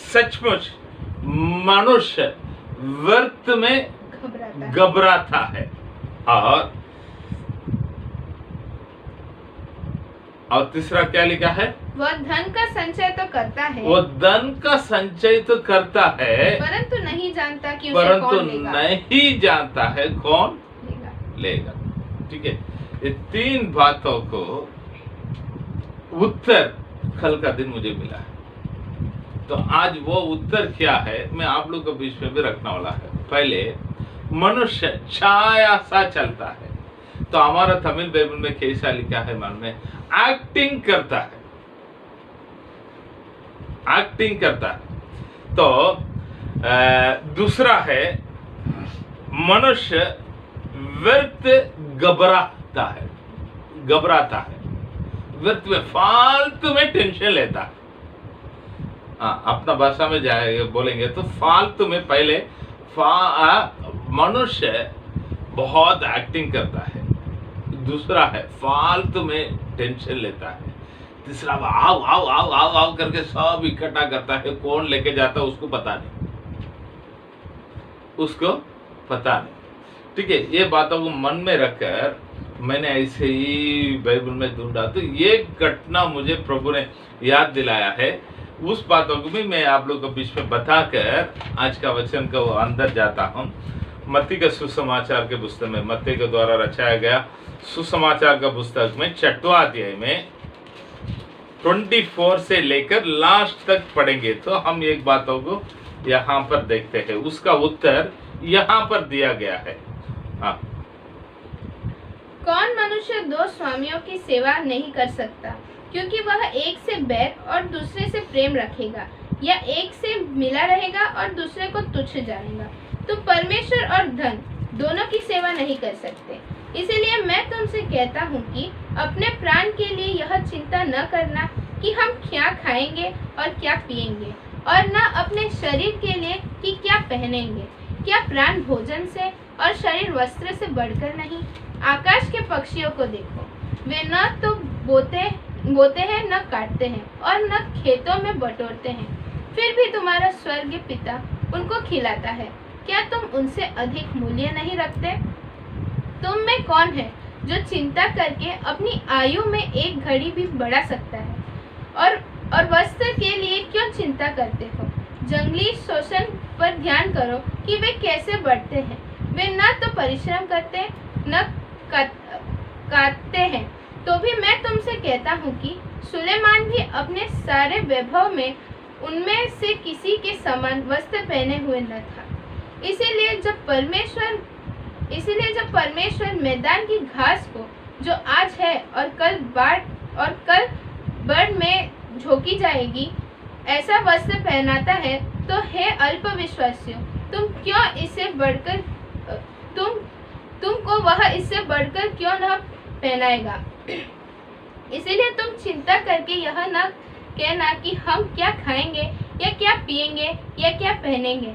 सचमुच मनुष्य व्यर्थ में घबराता है। और तीसरा क्या लिखा है, वह धन का संचय तो करता है, वो धन का संचय तो करता है, परंतु नहीं जानता कि उसे कौन लेगा। नहीं जानता है कौन लेगा। ठीक है, ये 3 बातों को उत्तर कल का दिन मुझे मिला है। तो आज वो उत्तर क्या है मैं आप लोग के बीच में भी रखने वाला है। पहले मनुष्य छाया सा चलता है, तो हमारा तमिल बाइबल में कैसा लिखा है, मन में एक्टिंग करता है, एक्टिंग करता है। तो दूसरा है मनुष्य व्यर्थ घबराता है, व्यर्थ में फालतू में टेंशन लेता है। अपना भाषा में जाएगा बोलेंगे तो फालतू में पहले मनुष्य बहुत एक्टिंग करता है, दूसरा है फालतू में टेंशन लेता है, तीसरा आओ आओ आओ आओ आओ करके सब इकट्ठा करता है। कौन लेके जाता है उसको पता नहीं, उसको पता नहीं। ठीक है, ये बातों को मन में रखकर मैंने ऐसे ही बाइबल में ढूंढा, तो ये घटना मुझे प्रभु ने याद दिलाया है। उस बातों को भी मैं आप लोगों के बीच में बताकर आज का वचन को अंदर जाता हूँ। मत्ती का सुसमाचार के पुस्तक में, मत्ती के द्वारा रचाया गया सुसमाचार का पुस्तक में 6वां अध्याय में 24 से लेकर लास्ट तक पढ़ेंगे तो हम एक बातों को यहाँ पर देखते हैं। उसका उत्तर यहाँ पर दिया गया है। हाँ, कौन मनुष्य 2 स्वामियों की सेवा नहीं कर सकता, क्योंकि वह एक से बैर और दूसरे से प्रेम रखेगा, या एक से मिला रहेगा और दूसरे को तुच्छ जानेगा। तो परमेश्वर और धन दोनों की सेवा नहीं कर सकते। इसीलिए मैं तुमसे कहता हूँ कि अपने प्राण के लिए यह चिंता न करना कि हम क्या खाएंगे और क्या पिएंगे, और न अपने शरीर के लिए कि क्या पहनेंगे। क्या प्राण भोजन से और शरीर वस्त्र से बढ़कर नहीं? आकाश के पक्षियों को देखो, वे न तो बोते हैं, न काटते हैं, और न खेतों में बटोरते हैं, फिर भी तुम्हारा स्वर्गीय पिता उनको खिलाता है। क्या तुम उनसे अधिक मूल्य नहीं रखते? तुम में कौन है जो चिंता करके अपनी आयु में एक घड़ी भी बढ़ा सकता है? और वस्त्र के लिए क्यों चिंता करते हो? जंगली शोषण पर ध्यान करो कि वे कैसे बढ़ते हैं। वे न तो परिश्रम करते न काटते हैं। तो भी मैं तुमसे कहता हूँ कि सुलेमान भी अपने सारे वैभव में उनमें से किसी के समान वस्त्र पहने हुए न था। इसीलिए जब परमेश्वर मैदान की घास को, जो आज है और कल बढ़ में झोंकी जाएगी, ऐसा वस्त्र पहनाता है, तो हे अल्पविश्वासियों, तुमको वह इससे बढ़कर क्यों न पहनाएगा। इसीलिए तुम चिंता करके यह न कहना कि हम क्या खाएंगे या क्या पिएंगे या क्या पहनेंगे,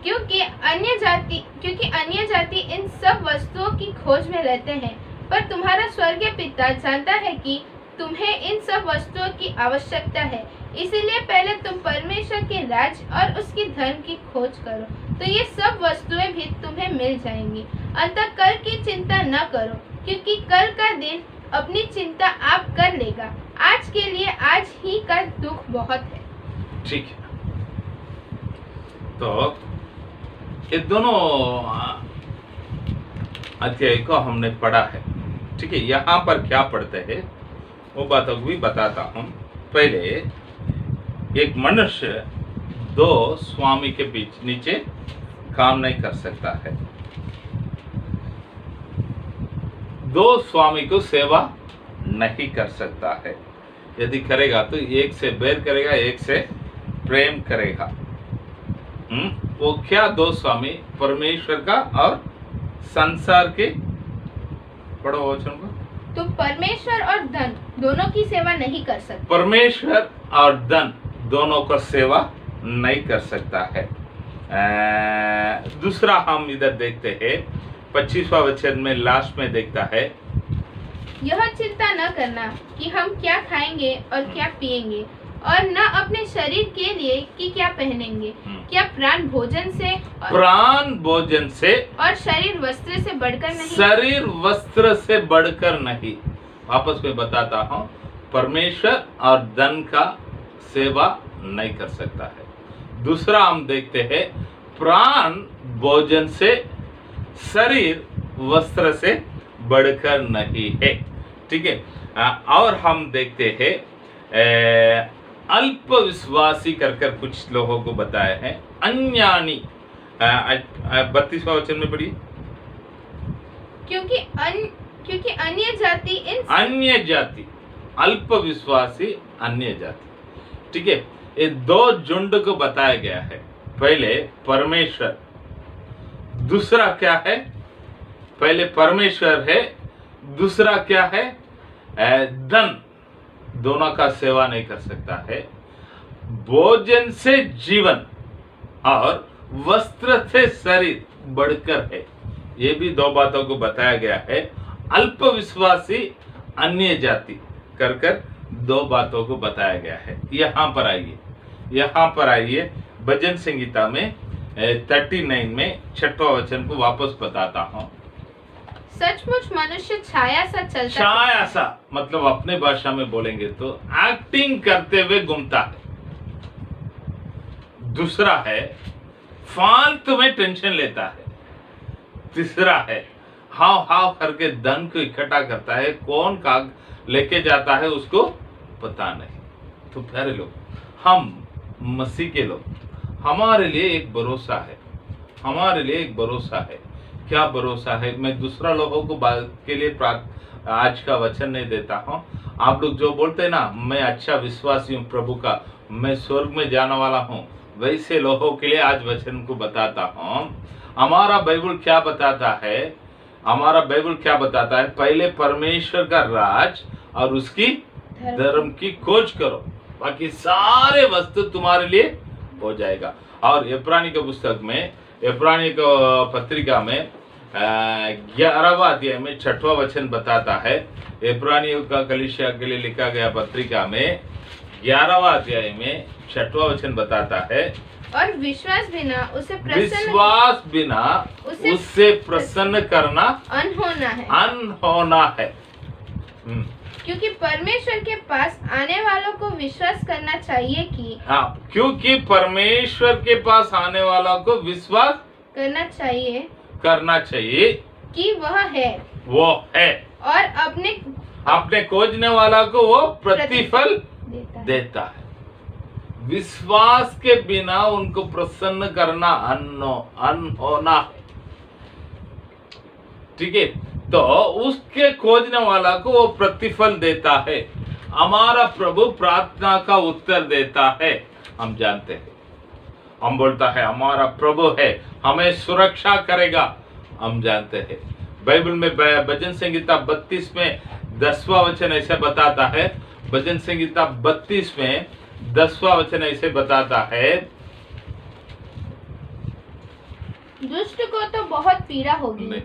क्योंकि अन्य जाति इन सब वस्तुओं की खोज में रहते हैं। पर तुम्हारा स्वर्गीय पिता जानता है कि तुम्हें इन सब वस्तुओं की आवश्यकता है। इसीलिए पहले तुम परमेश्वर के राज्य और उसकी धर्म की खोज करो, तो ये सब वस्तुएं भी तुम्हें मिल जाएंगी। अतः कल की चिंता न करो, क्योंकि कल का दिन अपनी चिंता आप कर लेगा। आज के लिए आज ही का दुख बहुत है। ठीक है, तो ये दोनों अध्याय को हमने पढ़ा है। ठीक है, यहाँ पर क्या पढ़ते हैं वो बातों को भी बताता हूँ। पहले एक मनुष्य दो स्वामी के बीच नीचे काम नहीं कर सकता है। दो स्वामी को सेवा नहीं कर सकता है। यदि करेगा तो एक से बैर करेगा, एक से प्रेम करेगा। वो क्या दो स्वामी? परमेश्वर का और संसार के। पढ़ो वचन को। तुम परमेश्वर और धन दोनों की सेवा नहीं कर सकते। परमेश्वर और धन दोनों का सेवा नहीं कर सकता है। दूसरा हम इधर देखते हैं 25वां वचन में लास्ट में देखता है, यह चिंता न करना कि हम क्या खाएंगे और क्या पिएंगे, और न अपने शरीर के लिए कि क्या पहनेंगे। क्या प्राण भोजन से और शरीर वस्त्र से बढ़कर नहीं। शरीर वस्त्र से बढ़कर नहीं। वापस में बताता हूँ, परमेश्वर और धन का सेवा नहीं कर सकता है। दूसरा हम देखते हैं, प्राण भोजन से, शरीर वस्त्र से बढ़कर नहीं है। ठीक है, और हम देखते हैं अल्प विश्वासी कर कुछ लोगों को बताया है। अन्यानी 32वां वचन में पढ़िए। क्योंकि अन्य जाति अल्प विश्वासी अन्य जाति। ठीक है, ये दो झुंड को बताया गया है। पहले परमेश्वर, दूसरा क्या है? पहले परमेश्वर है, दूसरा क्या है? धन। दोनों का सेवा नहीं कर सकता है। भोजन से जीवन और वस्त्र से शरीर बढ़कर है। ये भी दो बातों को बताया गया है। अल्प विश्वासी अन्य जाति कर दो बातों को बताया गया है। यहाँ पर आइए भजन संगीता में 39 में 6वां वचन को वापस बताता हूँ। सचमुच मनुष्य छाया सा चलता, छाया सा मतलब अपने भाषा में बोलेंगे तो एक्टिंग करते हुए घूमता है। दूसरा है फालतू में टेंशन लेता है। तीसरा है हाव करके धन को इकट्ठा करता है। कौन का लेके जाता है उसको पता नहीं। तो प्यारे लोग, हम मसीह के लोग, हमारे लिए एक भरोसा है। हमारे लिए एक भरोसा है। क्या भरोसा है? मैं दूसरा लोगों को बात के लिए आज का वचन नहीं देता हूँ। आप लोग जो बोलते हैं ना, मैं अच्छा विश्वासी हूँ प्रभु का, मैं स्वर्ग में जाने वाला हूँ, वैसे लोगों के लिए आज वचन को बताता हूँ। हमारा बाइबल क्या बताता है? हमारा बाइबल क्या बताता है? पहले परमेश्वर का राज और उसकी धर्म की खोज करो, बाकी सारे वस्तु तुम्हारे लिए हो जाएगा। और इब्रानी के पुस्तक में, इब्रानी को पत्रिका में 11वां अध्याय में 6वां वचन बताता है। इब्रानियों का कलीसिया के लिए लिखा गया पत्रिका में 11वां अध्याय में 6वां वचन बताता है, और विश्वास बिना उससे प्रसन्न करना अनहोना है। क्योंकि परमेश्वर के पास आने वालों को विश्वास करना चाहिए कि, हाँ, क्योंकि परमेश्वर के पास आने वालों को विश्वास करना चाहिए कि वह है, और अपने खोजने वाला को वो प्रतिफल देता है। देता है। विश्वास के बिना उनको प्रसन्न करना अनहोना है। ठीक है, तो उसके खोजने वाला को वो प्रतिफल देता है। हमारा प्रभु प्रार्थना का उत्तर देता है, हम जानते हैं। हम बोलता है हमारा प्रभु है, हमें सुरक्षा करेगा, हम जानते हैं। बाइबल में भजन संहिता 32 में 10वां वचन ऐसे बताता है। भजन संहिता 32 में 10वां वचन ऐसे बताता है, दुष्ट को तो बहुत पीड़ा होगी।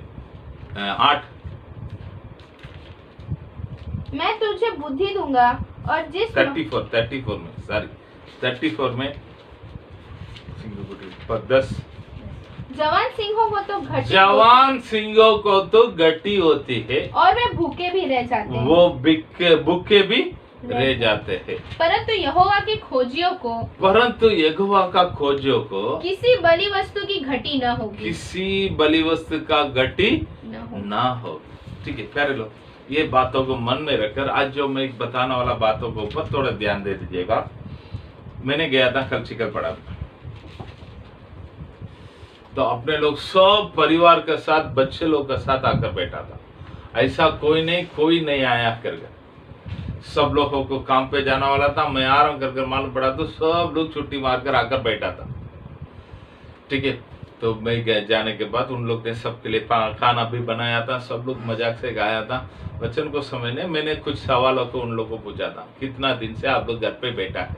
8, मैं तुझे बुद्धि दूंगा और जिस 34 में, सॉरी 34 में 10, जवान सिंहों को तो घटी जवान सिंहों को तो गटी होती है और वे भूखे भी रह जाते हैं, वो भूखे भी रह जाते हैं, परंतु यहोवा के खोजियों को, परंतु यहोवा का खोजियों को किसी बलि वस्तु की घटी न होगी, किसी बलि वस्तु का गटी न हो। ना हो। ठीक है प्यारे लोग, ये बातों को मन में रखकर आज जो मैं बताने वाला बातों के ऊपर थोड़ा ध्यान दे दीजिएगा। मैंने गया था कल चिकल पड़ा, तो अपने लोग सब परिवार के साथ, बच्चे लोग के साथ आकर बैठा था। ऐसा कोई नहीं आया करके, सब लोगों को काम पे जाना वाला था। मैं आराम कर मालूम पड़ा तो सब लोग छुट्टी मारकर आकर बैठा था। ठीक है, तो मैं जाने के बाद उन लोग ने सबके लिए खाना भी बनाया था, सब लोग मजाक से गाया था। वचन को समझने मैंने कुछ सवालों को उन लोगों को पूछा था, कितना दिन से आप लोग घर पे बैठा है?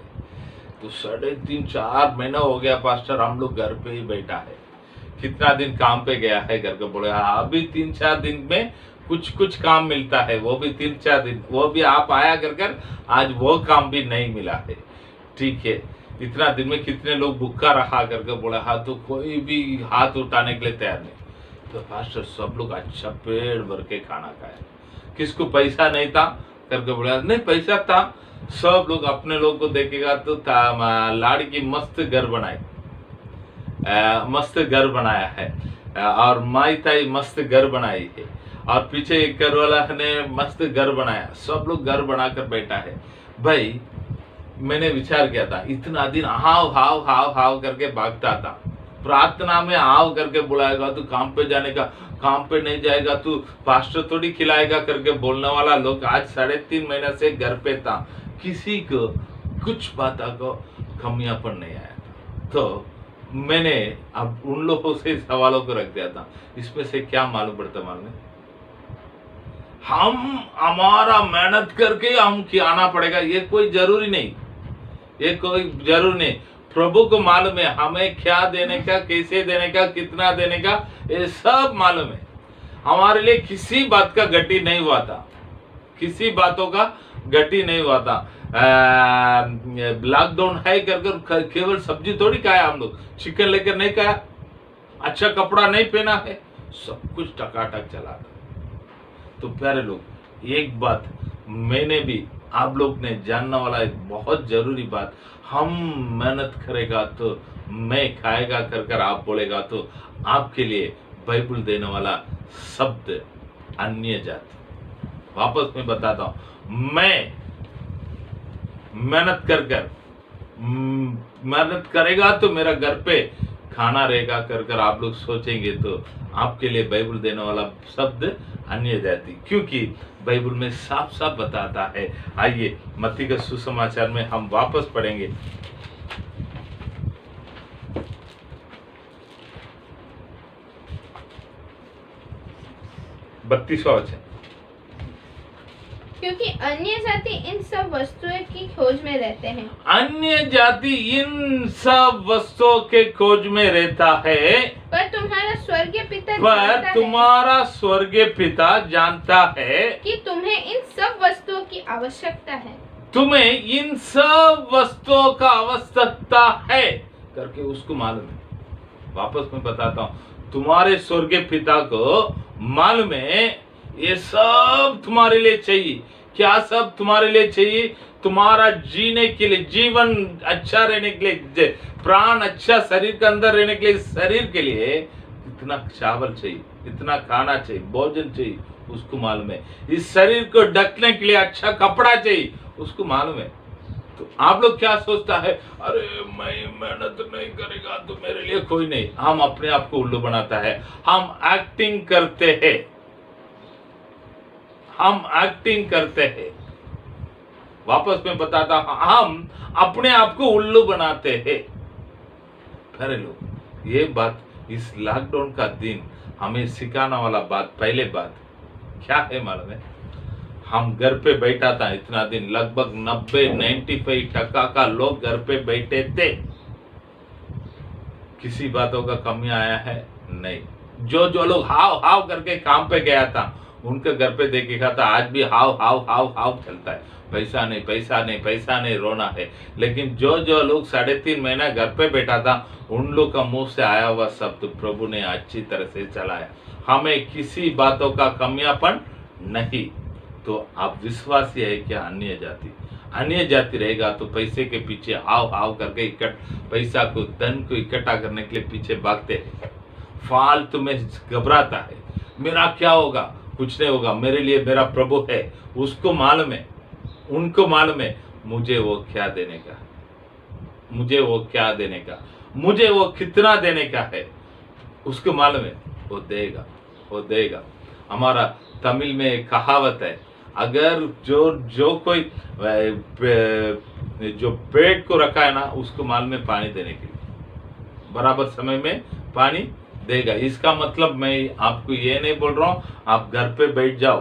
तो 3.5-4 महीना हो गया पास्टर, हम लोग घर पे ही बैठा है। कितना दिन काम पे गया है? घर के बोले हाँ, अभी 3-4 दिन में कुछ काम मिलता है, वो भी 3-4 दिन, वो भी आप आया कर आज वो काम भी नहीं मिला है। ठीक है, इतना दिन में कितने लोग भूखा रहा करके बोला हाँ, तो कोई भी हाथ उठाने के लिए तैयार नहीं। तो पास्टर सब लोग अच्छा पेट भर के खाना खाया। किसको पैसा नहीं था करके बोला नहीं, पैसा था। सब लोग अपने लोग को देखेगा तो लाड़ी की मस्त घर बनाए, मस्त घर बनाया है, और माई ताई मस्त घर बनाई है, और पीछे एक घर वाला ने मस्त घर बनाया। सब लोग घर बनाकर बैठा है। भाई मैंने विचार किया था, इतना दिन हाव करके भागता था, प्रार्थना में हाव करके बुलाएगा तो काम पे जाने का, काम पे नहीं जाएगा तो पास्टर थोड़ी खिलाएगा करके बोलने वाला लोग आज 3.5 महीना से घर पे था। किसी को कुछ बात को कमियापन नहीं आया था। तो मैंने अब उन लोगों से सवालों को रख दिया था। इसमें से क्या मालूम पड़ता? मालूम है, हम हमारा मेहनत करके हम आना पड़ेगा, ये कोई जरूरी नहीं, ये कोई जरूरी नहीं। प्रभु को मालूम है हमें क्या देने का, कैसे देने का, कितना देने का, ये सब मालूम है। हमारे लिए किसी बात का गति नहीं हुआ था, किसी बातों का गति नहीं हुआ था। लॉकडाउन है कर केवल सब्जी थोड़ी खाया, हम लोग चिकन लेकर नहीं खाया, अच्छा कपड़ा नहीं पहना है, सब कुछ टकाटक चला था। तो प्यारे लोग, एक बात मैंने भी आप लोग ने जानने वाला एक बहुत जरूरी बात, हम मेहनत करेगा तो मैं खाएगा कर आप बोलेगा तो आपके लिए बाइबल देने वाला शब्द अन्य जाति। वापस मैं बताता हूं, मैं मेहनत मेहनत करेगा तो मेरा घर पे खाना रहेगा कर आप लोग सोचेंगे तो आपके लिए बाइबल देने वाला शब्द अन्य जाति, क्योंकि बाइबल में साफ साफ बताता है। आइए मत्ती के सुसमाचार में हम वापस पढ़ेंगे। वचन, क्योंकि अन्य जाति इन सब वस्तुओं की खोज में रहते हैं। अन्य जाति इन सब वस्तुओं के खोज में रहता है, पर तुम्हारा स्वर्गीय पिता जानता है कि तुम्हें इन सब वस्तुओं की आवश्यकता है। तुम्हें इन सब वस्तुओं का आवश्यकता है करके उसको मालूम है। वापस मैं बताता हूँ, तुम्हारे स्वर्गीय पिता को मालूम है ये सब तुम्हारे लिए चाहिए। क्या सब तुम्हारे लिए चाहिए? तुम्हारा जीने के लिए, जीवन अच्छा रहने के लिए, प्राण अच्छा शरीर के अंदर रहने के लिए, शरीर के लिए इतना चावल चाहिए, इतना खाना चाहिए, भोजन चाहिए, उसको मालूम है। इस शरीर को ढकने के लिए अच्छा कपड़ा चाहिए, उसको मालूम है। तो आप लोग क्या सोचता है, अरे मैं मेहनत नहीं करेगा तो मेरे लिए कोई नहीं। हम अपने आप को उल्लू बनाता है, हम एक्टिंग करते हैं, हम एक्टिंग करते हैं। वापस में बताता हूं, हम अपने आप को उल्लू बनाते हैं। अरे लोग, ये बात इस लॉकडाउन का दिन हमें सिखाने वाला बात, पहले बात क्या है मालूम है? हम घर पे बैठा था इतना दिन, लगभग 90-95% का लोग घर पे बैठे थे। किसी बातों का कमी आया है? नहीं। जो लोग हाव हाव करके काम पे गया था, उनके घर पे देखा था आज भी हाव हाव हाव हाव चलता है, पैसा नहीं पैसा नहीं पैसा नहीं, रोना है। लेकिन जो लोग 3.5 महीना घर पे बैठा था, उन लोग का मुंह से आया हुआ शब्द प्रभु ने अच्छी तरह से चलाया। हमें किसी बातों का कमियापन नहीं। तो आप विश्वासी है क्या? अन्य जाति रहेगा तो पैसे के पीछे हाव हाव करके पैसा को, धन को इकट्ठा करने के लिए पीछे भागते हैं, फालतू में घबराता है। मेरा क्या होगा? कुछ नहीं होगा, मेरे लिए मेरा प्रभु है, उसको मालूम है, उनको मालूम है मुझे वो क्या देने का, मुझे वो क्या देने का, मुझे वो कितना देने का है, उसको मालूम है, वो देगा, वो देगा। हमारा तमिल में एक कहावत है, अगर जो कोई जो पेड़ को रखा है ना, उसको मालूम है पानी देने के लिए, बराबर समय में पानी देगा। इसका मतलब मैं आपको ये नहीं बोल रहा हूँ आप घर पे बैठ जाओ,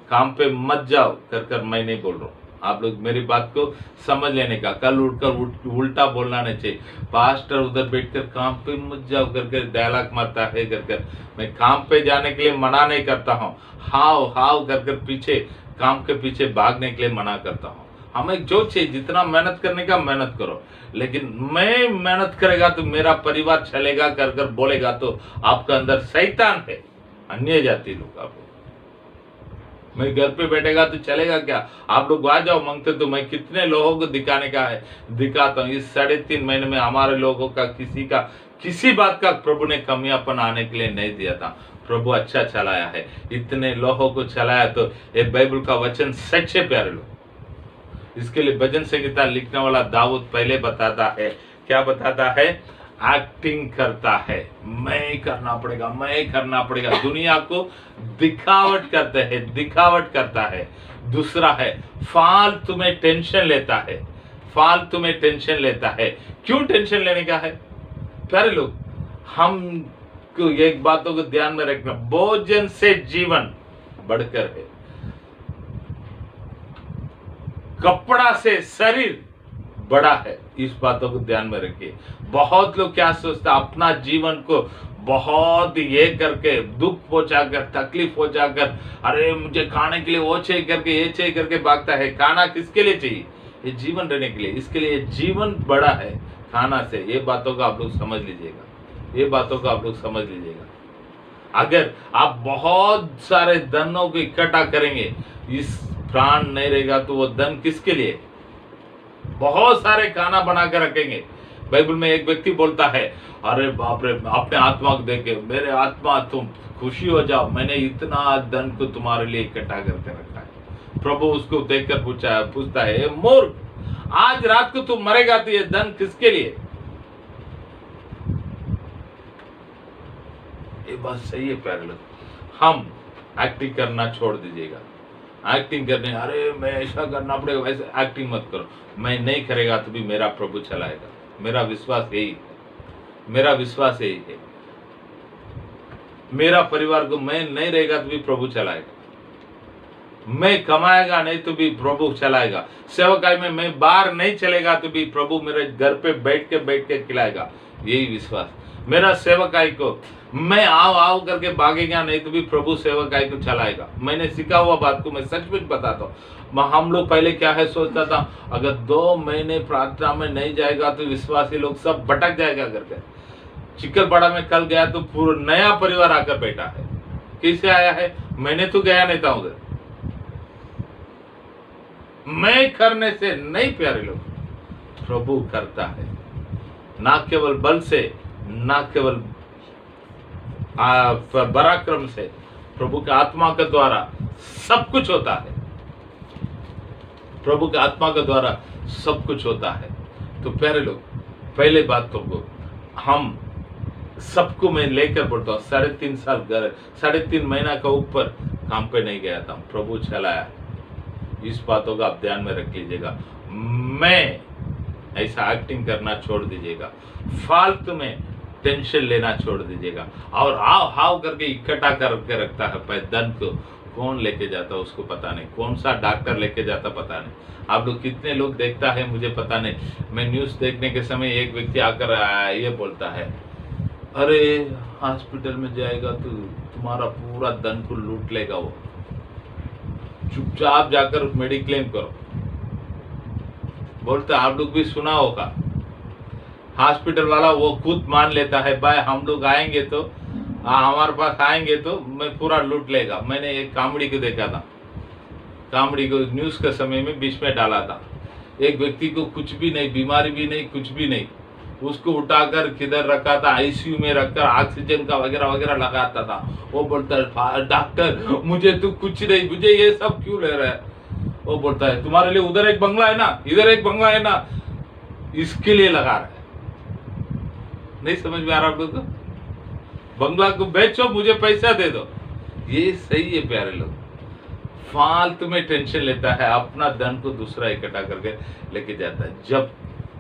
काम पे मत जाओ कर मैं नहीं बोल रहा हूँ। आप लोग मेरी बात को समझ लेने का, कल उठकर उल्टा बोलना नहीं चाहिए। पास्टर उधर बैठकर काम पे मत जाओ करके डायलॉग मारता है कर। मैं काम पे जाने के लिए मना नहीं करता हूँ, हाव हाव कर पीछे काम के पीछे भागने के लिए मना करता हूँ। हमें जो चाहिए, जितना मेहनत करने का मेहनत करो, लेकिन मैं मेहनत करेगा तो मेरा परिवार चलेगा कर बोलेगा तो आपका अंदर शैतान है, अन्य जाति लोग। आप मैं घर पे बैठेगा तो चलेगा क्या? आप लोग आ जाओ मांगते तो मैं कितने लोगों को दिखाने का है दिखाता हूँ। इस 3.5 महीने में हमारे लोगों का किसी बात का प्रभु ने कमियापन आने के लिए नहीं दिया था। प्रभु अच्छा चलाया है, इतने लोगों को चलाया। तो ये बाइबल का वचन सच है प्यारे लोग। इसके लिए भजन संगीता लिखने वाला दाऊद पहले बताता है, क्या बताता है? एक्टिंग करता है, मैं करना पड़ेगा। दुनिया को दिखावट करता है। दूसरा है फालतू में टेंशन लेता है। क्यों टेंशन लेने का है प्यारे लोग? हम को एक बातों को ध्यान में रखना, भोजन से जीवन बढ़कर है, कपड़ा से शरीर बड़ा है। इस बातों को ध्यान में रखिए। बहुत लोग क्या सोचता, अपना जीवन को बहुत ये करके, दुख पहुंचाकर, तकलीफ पहुंचाकर, अरे मुझे खाने के लिए वो चाहिए करके, ये चाहिए करके भागता है। खाना किसके लिए चाहिए? ये जीवन रहने के लिए। इसके लिए जीवन बड़ा है खाना से। ये बातों को आप लोग समझ लीजिएगा। अगर आप बहुत सारे धनों को इकट्ठा करेंगे, इस प्राण नहीं रहेगा तो वो धन किसके लिए? बहुत सारे खाना बना कर रखेंगे। बाइबल में एक व्यक्ति बोलता है, अरे बाप रे, अपने आत्मा को देख के मेरे आत्मा तुम खुशी हो जाओ, मैंने इतना धन को तुम्हारे लिए इकट्ठा करके रखा है। प्रभु उसको देखकर पूछता है, मूर्ख, आज रात को तू मरेगा तो ये धन किसके लिए? ये बात सही है प्यारे लोग। हम एक्टिंग करना छोड़ दीजिएगा। एक्टिंग करने, अरे मैं ऐसा करना पड़ेगा, वैसे एक्टिंग मत करो। मैं नहीं करेगा तो भी मेरा प्रभु चलाएगा। मेरा विश्वास यही है। मेरा परिवार को मैं नहीं रहेगा तो भी प्रभु चलाएगा। मैं कमाएगा नहीं तो भी प्रभु चलाएगा। सेवकाई में मैं बाहर नहीं चलेगा तो भी प्रभु मेरे घर पे बैठ के खिलाएगा। यही विश्वास। मेरा सेवकाई को मैं आओ करके भागेगा नहीं तो भी प्रभु सेवकाई को चलाएगा। मैंने सीखा हुआ बात को मैं सचमुच बताता हूँ। हम लोग पहले क्या है सोचता था, अगर 2 महीने प्रार्थना में नहीं जाएगा तो विश्वासी लोग सब भटक जाएगा करके। चिकलपाड़ा में कल गया तो पूरा नया परिवार आकर बैठा है। किससे आया है? मैंने तो गया नहीं था उधर। मैं करने से नहीं प्यारे लोग, प्रभु करता है। ना केवल बल से, ना केवल पराक्रम से, प्रभु के आत्मा के द्वारा सब कुछ होता है। प्रभु के आत्मा के द्वारा सब कुछ होता है। तो प्यारे लोग, पहले बात तो हम सबको मैं लेकर बोलता हूँ, 3.5 साल घर, 3.5 महीना का ऊपर काम पे नहीं गया था, प्रभु चलाया। इस बातों का आप ध्यान में रख लीजिएगा। मैं ऐसा एक्टिंग करना छोड़ दीजिएगा, फालतू में टेंशन लेना छोड़ दीजिएगा। और हाव करके इकट्ठा करके रखता है धन को, कौन लेके जाता है उसको पता नहीं, कौन सा डॉक्टर लेके जाता पता नहीं। आप लोग कितने लोग देखता है मुझे पता नहीं। मैं न्यूज़ देखने के समय एक व्यक्ति आकर ये बोलता है, अरे हॉस्पिटल में जाएगा तो तुम्हारा पूरा धन को लूट लेगा, वो चुपचाप जाकर मेडिक्लेम करो। बोलते आप लोग भी सुना होगा, हॉस्पिटल वाला वो खुद मान लेता है, भाई हम लोग आएंगे तो हमारे पास आएंगे तो मैं पूरा लूट लेगा। मैंने एक कॉमेडी को देखा था, कॉमेडी को न्यूज़ के समय में बीच में डाला था। एक व्यक्ति को कुछ भी नहीं, बीमारी भी नहीं, कुछ भी नहीं, उसको उठाकर किधर रखा था, आईसीयू में रखकर ऑक्सीजन का वगैरह वगैरह लगाता था। वो बोलता है डॉक्टर मुझे तो कुछ नहीं, मुझे ये सब क्यों ले रहा है। वो बोलता है तुम्हारे लिए उधर एक बंगला है ना, इधर एक बंगला है ना, इसके लिए लगा रहा है। नहीं समझ में आ रहा आप लोग को? बंगला को बेचो, मुझे पैसा दे दो, ये सही है प्यारे लोग। फालतू में टेंशन लेता है, अपना धन को दूसरा इकट्ठा करके लेके जाता है। जब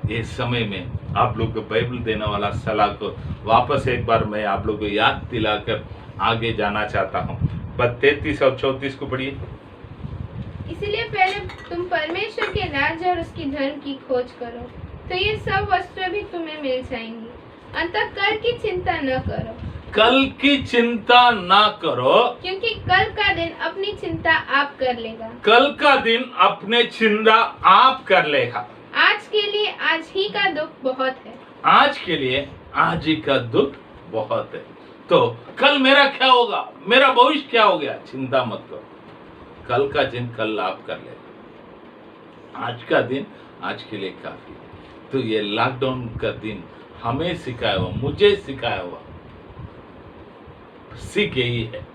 ये समय में आप लोग को बाइबल देने वाला सलाह को वापस एक बार मैं आप लोग को याद दिलाकर आगे जाना चाहता हूँ। 33 और 34 को पढ़िए। इसलिए पहले तुम परमेश्वर के राज्य और उसकी धर्म की खोज करो, तो ये सब वस्तुएं भी तुम्हें मिल जाएंगी। अतः कल की चिंता न करो, कल की चिंता ना करो, क्योंकि कल का दिन अपनी चिंता आप कर लेगा। कल का दिन अपने चिंता आप कर लेगा। आज के लिए आज ही का दुख बहुत है। आज के लिए आज ही का दुख बहुत है। तो कल मेरा क्या होगा, मेरा भविष्य क्या हो गया, चिंता मत करो। कल का दिन कल आप कर लेगा, आज का दिन आज के लिए काफी। तो ये लॉकडाउन का दिन हमें सिखाया हुआ, मुझे सिखाया हुआ सीख यही है,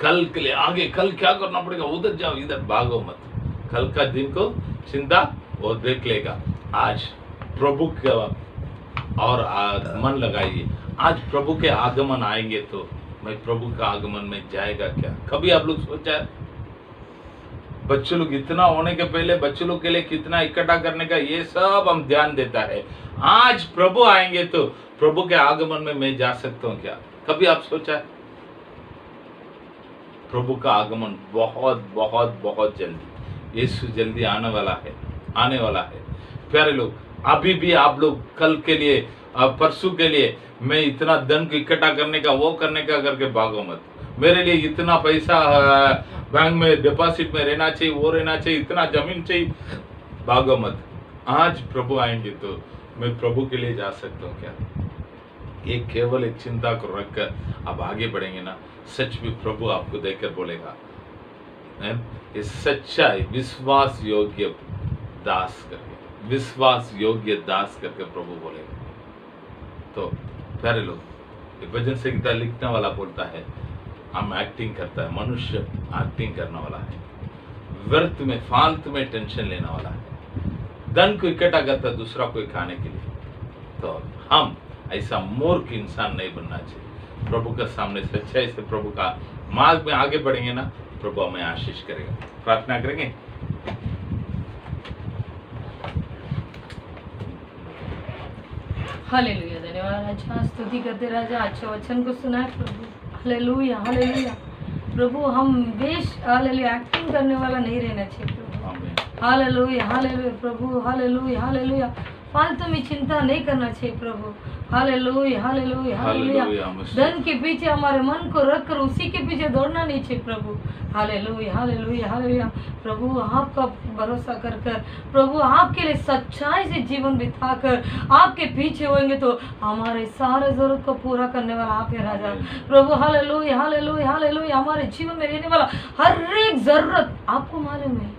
कल के लिए आगे कल क्या करना पड़ेगा, उधर जाओ इधर भागो मत। कल का दिन को चिंता वो देख लेगा। आज प्रभु का और मन लगाइए। आज प्रभु के आगमन आएंगे तो मैं प्रभु का आगमन में जाएगा क्या, कभी आप लोग सोचा है? बच्चों लोग इतना होने के पहले बच्चों लोग के लिए कितना इकट्ठा करने का, ये सब हम ध्यान देता है। आज प्रभु आएंगे तो प्रभु के आगमन में मैं जा सकता हूँ क्या, कभी आप सोचा है? प्रभु का आगमन बहुत बहुत बहुत जल्दी, यीशु जल्दी आने वाला है, आने वाला है। प्यारे लोग, अभी भी आप लोग कल के लिए परसों के लिए मैं इतना धन को इकट्ठा करने का वो करने का करके भागो मत। मेरे लिए इतना पैसा बैंक में डिपॉजिट में रहना चाहिए, वो रहना चाहिए, इतना जमीन चाहिए, भागो मत। आज प्रभु आएंगे तो मैं प्रभु के लिए जा सकता हूँ क्या? ये केवल एक चिंता को रखकर आप आगे बढ़ेंगे ना, सच भी प्रभु आपको देखकर बोलेगा, ये सच्चाई विश्वास योग्य दास करके, विश्वास योग्य दास करके प्रभु बोलेगा। तो प्यारे लोग, ये भजन संहिता लिखने वाला बोलता है हम एक्टिंग करता है, मनुष्य एक्टिंग करने वाला है, व्यर्थ में फालतू में टेंशन लेने वाला है, धन को इकट्ठा करता है दूसरा कोई खाने के लिए। तो हम ऐसा मूर्ख इंसान नहीं बनना चाहिए। प्रभु के सामने सच्चाई से प्रभु का मार्ग में आगे बढ़ेंगे ना, प्रभु हमें आशीष करेगा। प्रार्थना करेंगे। हालेलुया, धन्यवाद राजा, स्तुति करते राजा, अच्छा वचन को सुना है प्रभु। हालेलुया हालेलुया प्रभु, हम हालेलुया एक्टिंग करने वाला नहीं रहना चाहिए प्रभु। हालेलुया हालेलुया प्रभु, हालेलुया हालेलुया, फालतू में चिंता नहीं करना चाहिए प्रभु। हालेलुया हालेलुया हालेलुया, धन के पीछे हमारे मन को रखकर उसी के पीछे दौड़ना नहीं चाहिए प्रभु। हालेलुया हालेलुया हालेलुया प्रभु, आपका भरोसा कर कर प्रभु, आपके लिए सच्चाई से जीवन बिताकर आपके पीछे होंगे तो हमारे सारे जरूरत को पूरा करने वाला आप है राजा प्रभु। हालेलुया हालेलुया हालेलुया, हमारे जीवन में रहने वाला हर एक जरूरत आपको मालूम है।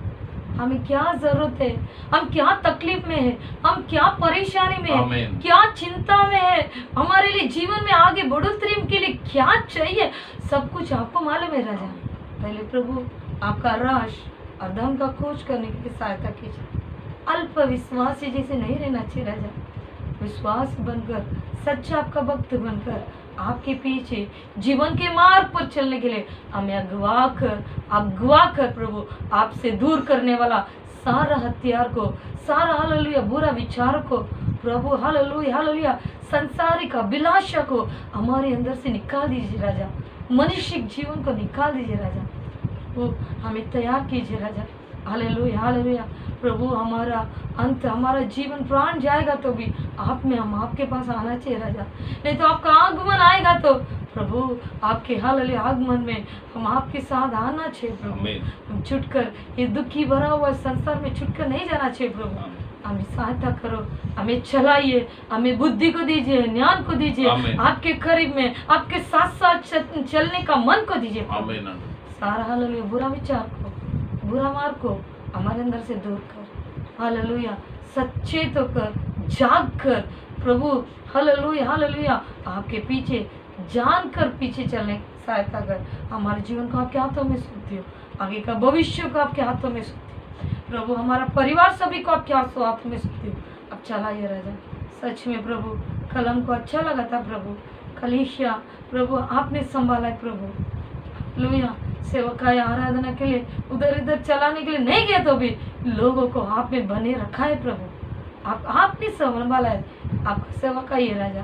हमें क्या जरूरत है, हम क्या तकलीफ में है, हम क्या परेशानी में है, आमीन। क्या चिंता में है, हमारे लिए जीवन में आगे बढ़ोतरी के लिए क्या चाहिए, सब कुछ आपको मालूम है राजा। पहले प्रभु आपका राज और धन का खोज करने की सहायता कीजिए। अल्प विश्वासी जैसे नहीं रहना चाहिए राजा, विश्वास बनकर, सच्चा आपका भक्त बनकर आपके पीछे जीवन के मार्ग पर चलने के लिए हमें अगवा कर प्रभु आपसे दूर करने वाला सारा हथियार को, सारा हालेलुया बुरा विचार को प्रभु हालेलुया संसारिक अभिलाषा को हमारे अंदर से निकाल दीजिए राजा। मनुष्य जीवन को निकाल दीजिए राजा, वो हमें तैयार कीजिए राजा। हालेलुया प्रभु, हमारा अंत, हमारा जीवन प्राण जाएगा तो भी आप में हम आपके पास आना चाहिए राजा। नहीं तो आपका आगमन आएगा तो प्रभु आपके हालेलुया आगमन में हम आपके साथ आना चाहिए प्रभु। हम छुटकर ये दुखी भरा हुआ संसार में छुटकर नहीं जाना चाहिए प्रभु। हमें सहायता करो, हमें चलाइए, हमें बुद्धि को दीजिए, ज्ञान को दीजिए, आपके करीब में आपके साथ साथ चलने का मन को दीजिए। सारा हालेलुया बुरा विचार को, बुरा मार्ग को हमारे अंदर से दूर कर। हालेलुया सचेत होकर, जाग कर प्रभु हालेलुया आपके पीछे जान कर पीछे चलने की सहायता कर। हमारे जीवन को आपके हाथों में सौंपती हो, आगे का भविष्य को आपके हाथों में सौंपती हो प्रभु, हमारा परिवार सभी को आपके हाथों में सौंपती हो। अब चलाइए राजा। सच में प्रभु कलम को अच्छा लगा था प्रभु, कलीसिया प्रभु आपने संभाला है प्रभु। हालेलुया सेवकाई आराधना के लिए उधर इधर चलाने के लिए नहीं गए तो भी लोगों को आप में बने रखा है प्रभु। आपने संभाला है, आपका सेवकाई है राजा,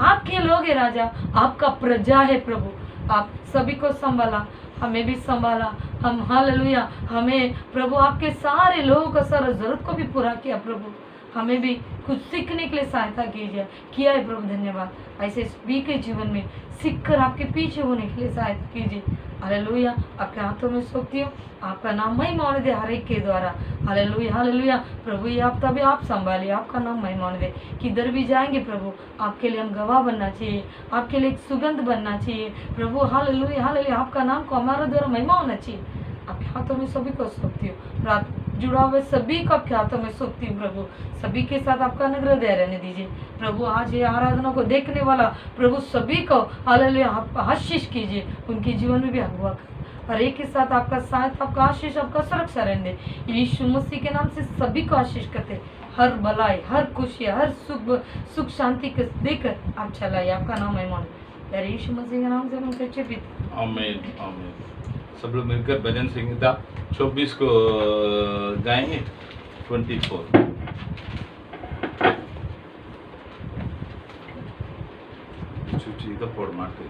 आपके लोग है राजा, आपका प्रजा है प्रभु। आप सभी को संभाला, हमें भी संभाला। हम हालेलुया हमें प्रभु आपके सारे लोगों का सारा जरूरत को भी पूरा किया प्रभु। हमें भी कुछ सीखने के लिए सहायता कीजिए, किया है प्रभु। धन्यवाद। ऐसे सभी के जीवन में सीख कर आपके पीछे होने के लिए सहायता कीजिए। हालेलुया आपके हाथों में सौंपती हूँ, आपका नाम महिमा होने दे हर एक के द्वारा। हालेलुया प्रभु ये आप तभी आप संभालिए, आपका नाम महिमा होने दे। किधर भी जाएंगे प्रभु आपके लिए हम गवाह बनना चाहिए, आपके लिए एक सुगंध बनना चाहिए प्रभु। हालेलुया आपका नाम को हमारे द्वारा महिमा होना चाहिए। आपके हाथों में सभी को सौंपती हूँ, रात जुड़ा हुए सभी को आपके हाथों में सौंपती हूँ प्रभु। सभी के साथ आपका अनुग्रह दे रहने दीजिए प्रभु। आज ये आराधना को देखने वाला प्रभु सभी को हालेलुया आप आशीष कीजिए, उनके जीवन में भी अगुवा कर। हर एक के साथ आपका साथ, आपका आशीष, आपका सुरक्षा रहने दे। यीशु मसीह के नाम से सभी को आशीष करते, हर भलाई, हर खुशी, हर सुख शांति को देकर आप चलाइए। आपका नाम है यार यीशु मसीह के नाम से हम सच्चे पिता। आमीन आमीन। सब लोग मिलकर भजन संहिता 24 को गाएंगे। 24 फोड़ मारते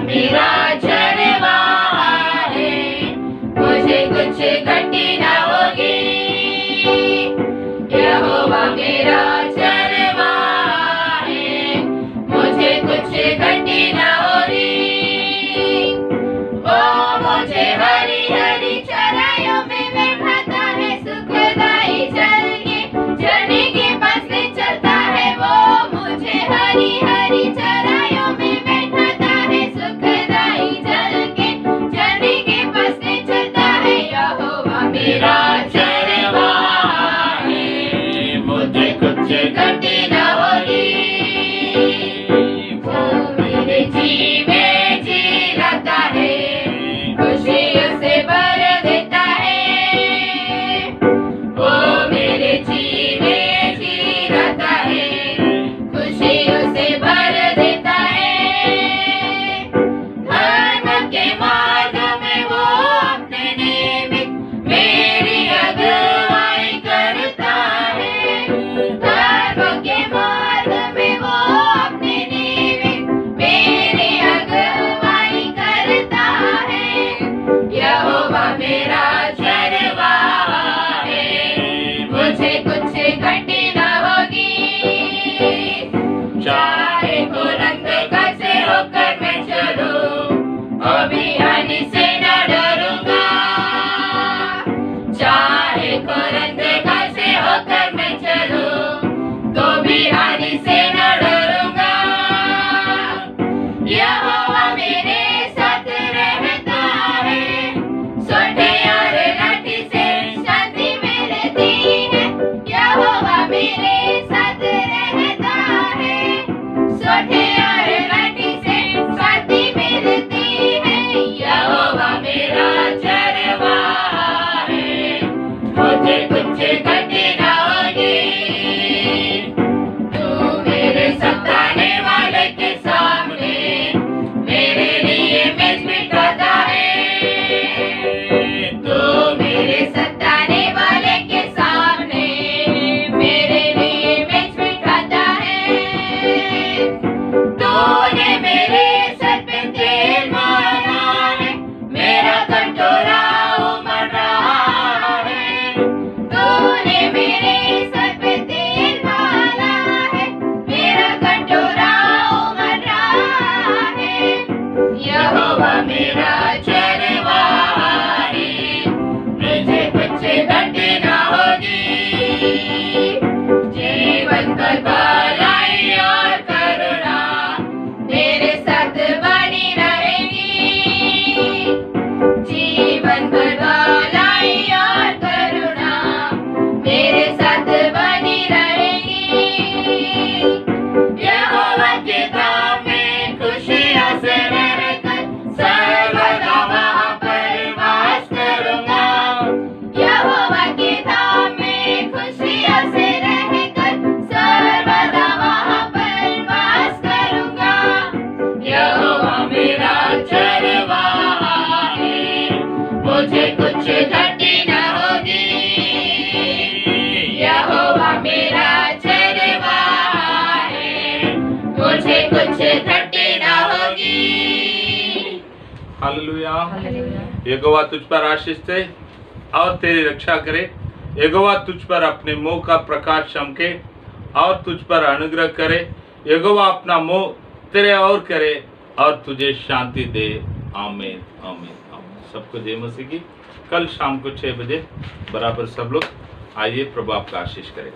मेरा चरवाहा किसी से न डरूंगा। यहोवा मेरे साथ रहता है, सोटे और लाठी से शांति मिलती है। यहोवा मेरे साथ रहता है, सोटे और लाठी से शांति मिलती है। यहोवा मेरा चरवाहा है, मुझे कुछ घटी न होगी। तू मेरे सताने वाले के सामने मेरे लिए मेज बिठाता है। तू मेरे सताने वाले के सामने मेरे लिए मेज बिठाता है। तूने मेरे सर पे तेल मारा है, मेरा कटोरा उमड़ रहा है। तूने मेरे सर पे तेल मारा है, मेरा कटोरा उमड़ रहा है। यहोवा मेरा चरवाहा है, मुझे कुछ घटी न होगी। जीवन भर भलाई और करुणा मेरे साथ बनी रहेगी। जीवन भर भलाई और करुणा मेरे साथ बनी रहेगी। यहोवा के धाम में खुशियों से रहकर सर्वदा वहाँ पर वास करूँगा। यहोवा के धाम में खुशियों से रहकर सर्वदा वहाँ पर वास करूँगा। यहोवा मेरा चरवाहा है, मुझे कुछ घटी न होगी। यहोवा मेरा चरवाहा है, मुझे कुछ घटी न होगी। हालेलुया। हालेलुया। यहोवा तुझ पर आशीष दे और तेरी रक्षा करे। यहोवा तुझ पर अपने मुंह का प्रकाश चमके और तुझ पर अनुग्रह करे। यहोवा अपना मुंह तेरे और करे और तुझे शांति दे। आमीन आमीन आमीन। सबको जय मसीह की। कल शाम को 6 बजे बराबर सब लोग आइए, प्रभु आपका आशीष करे।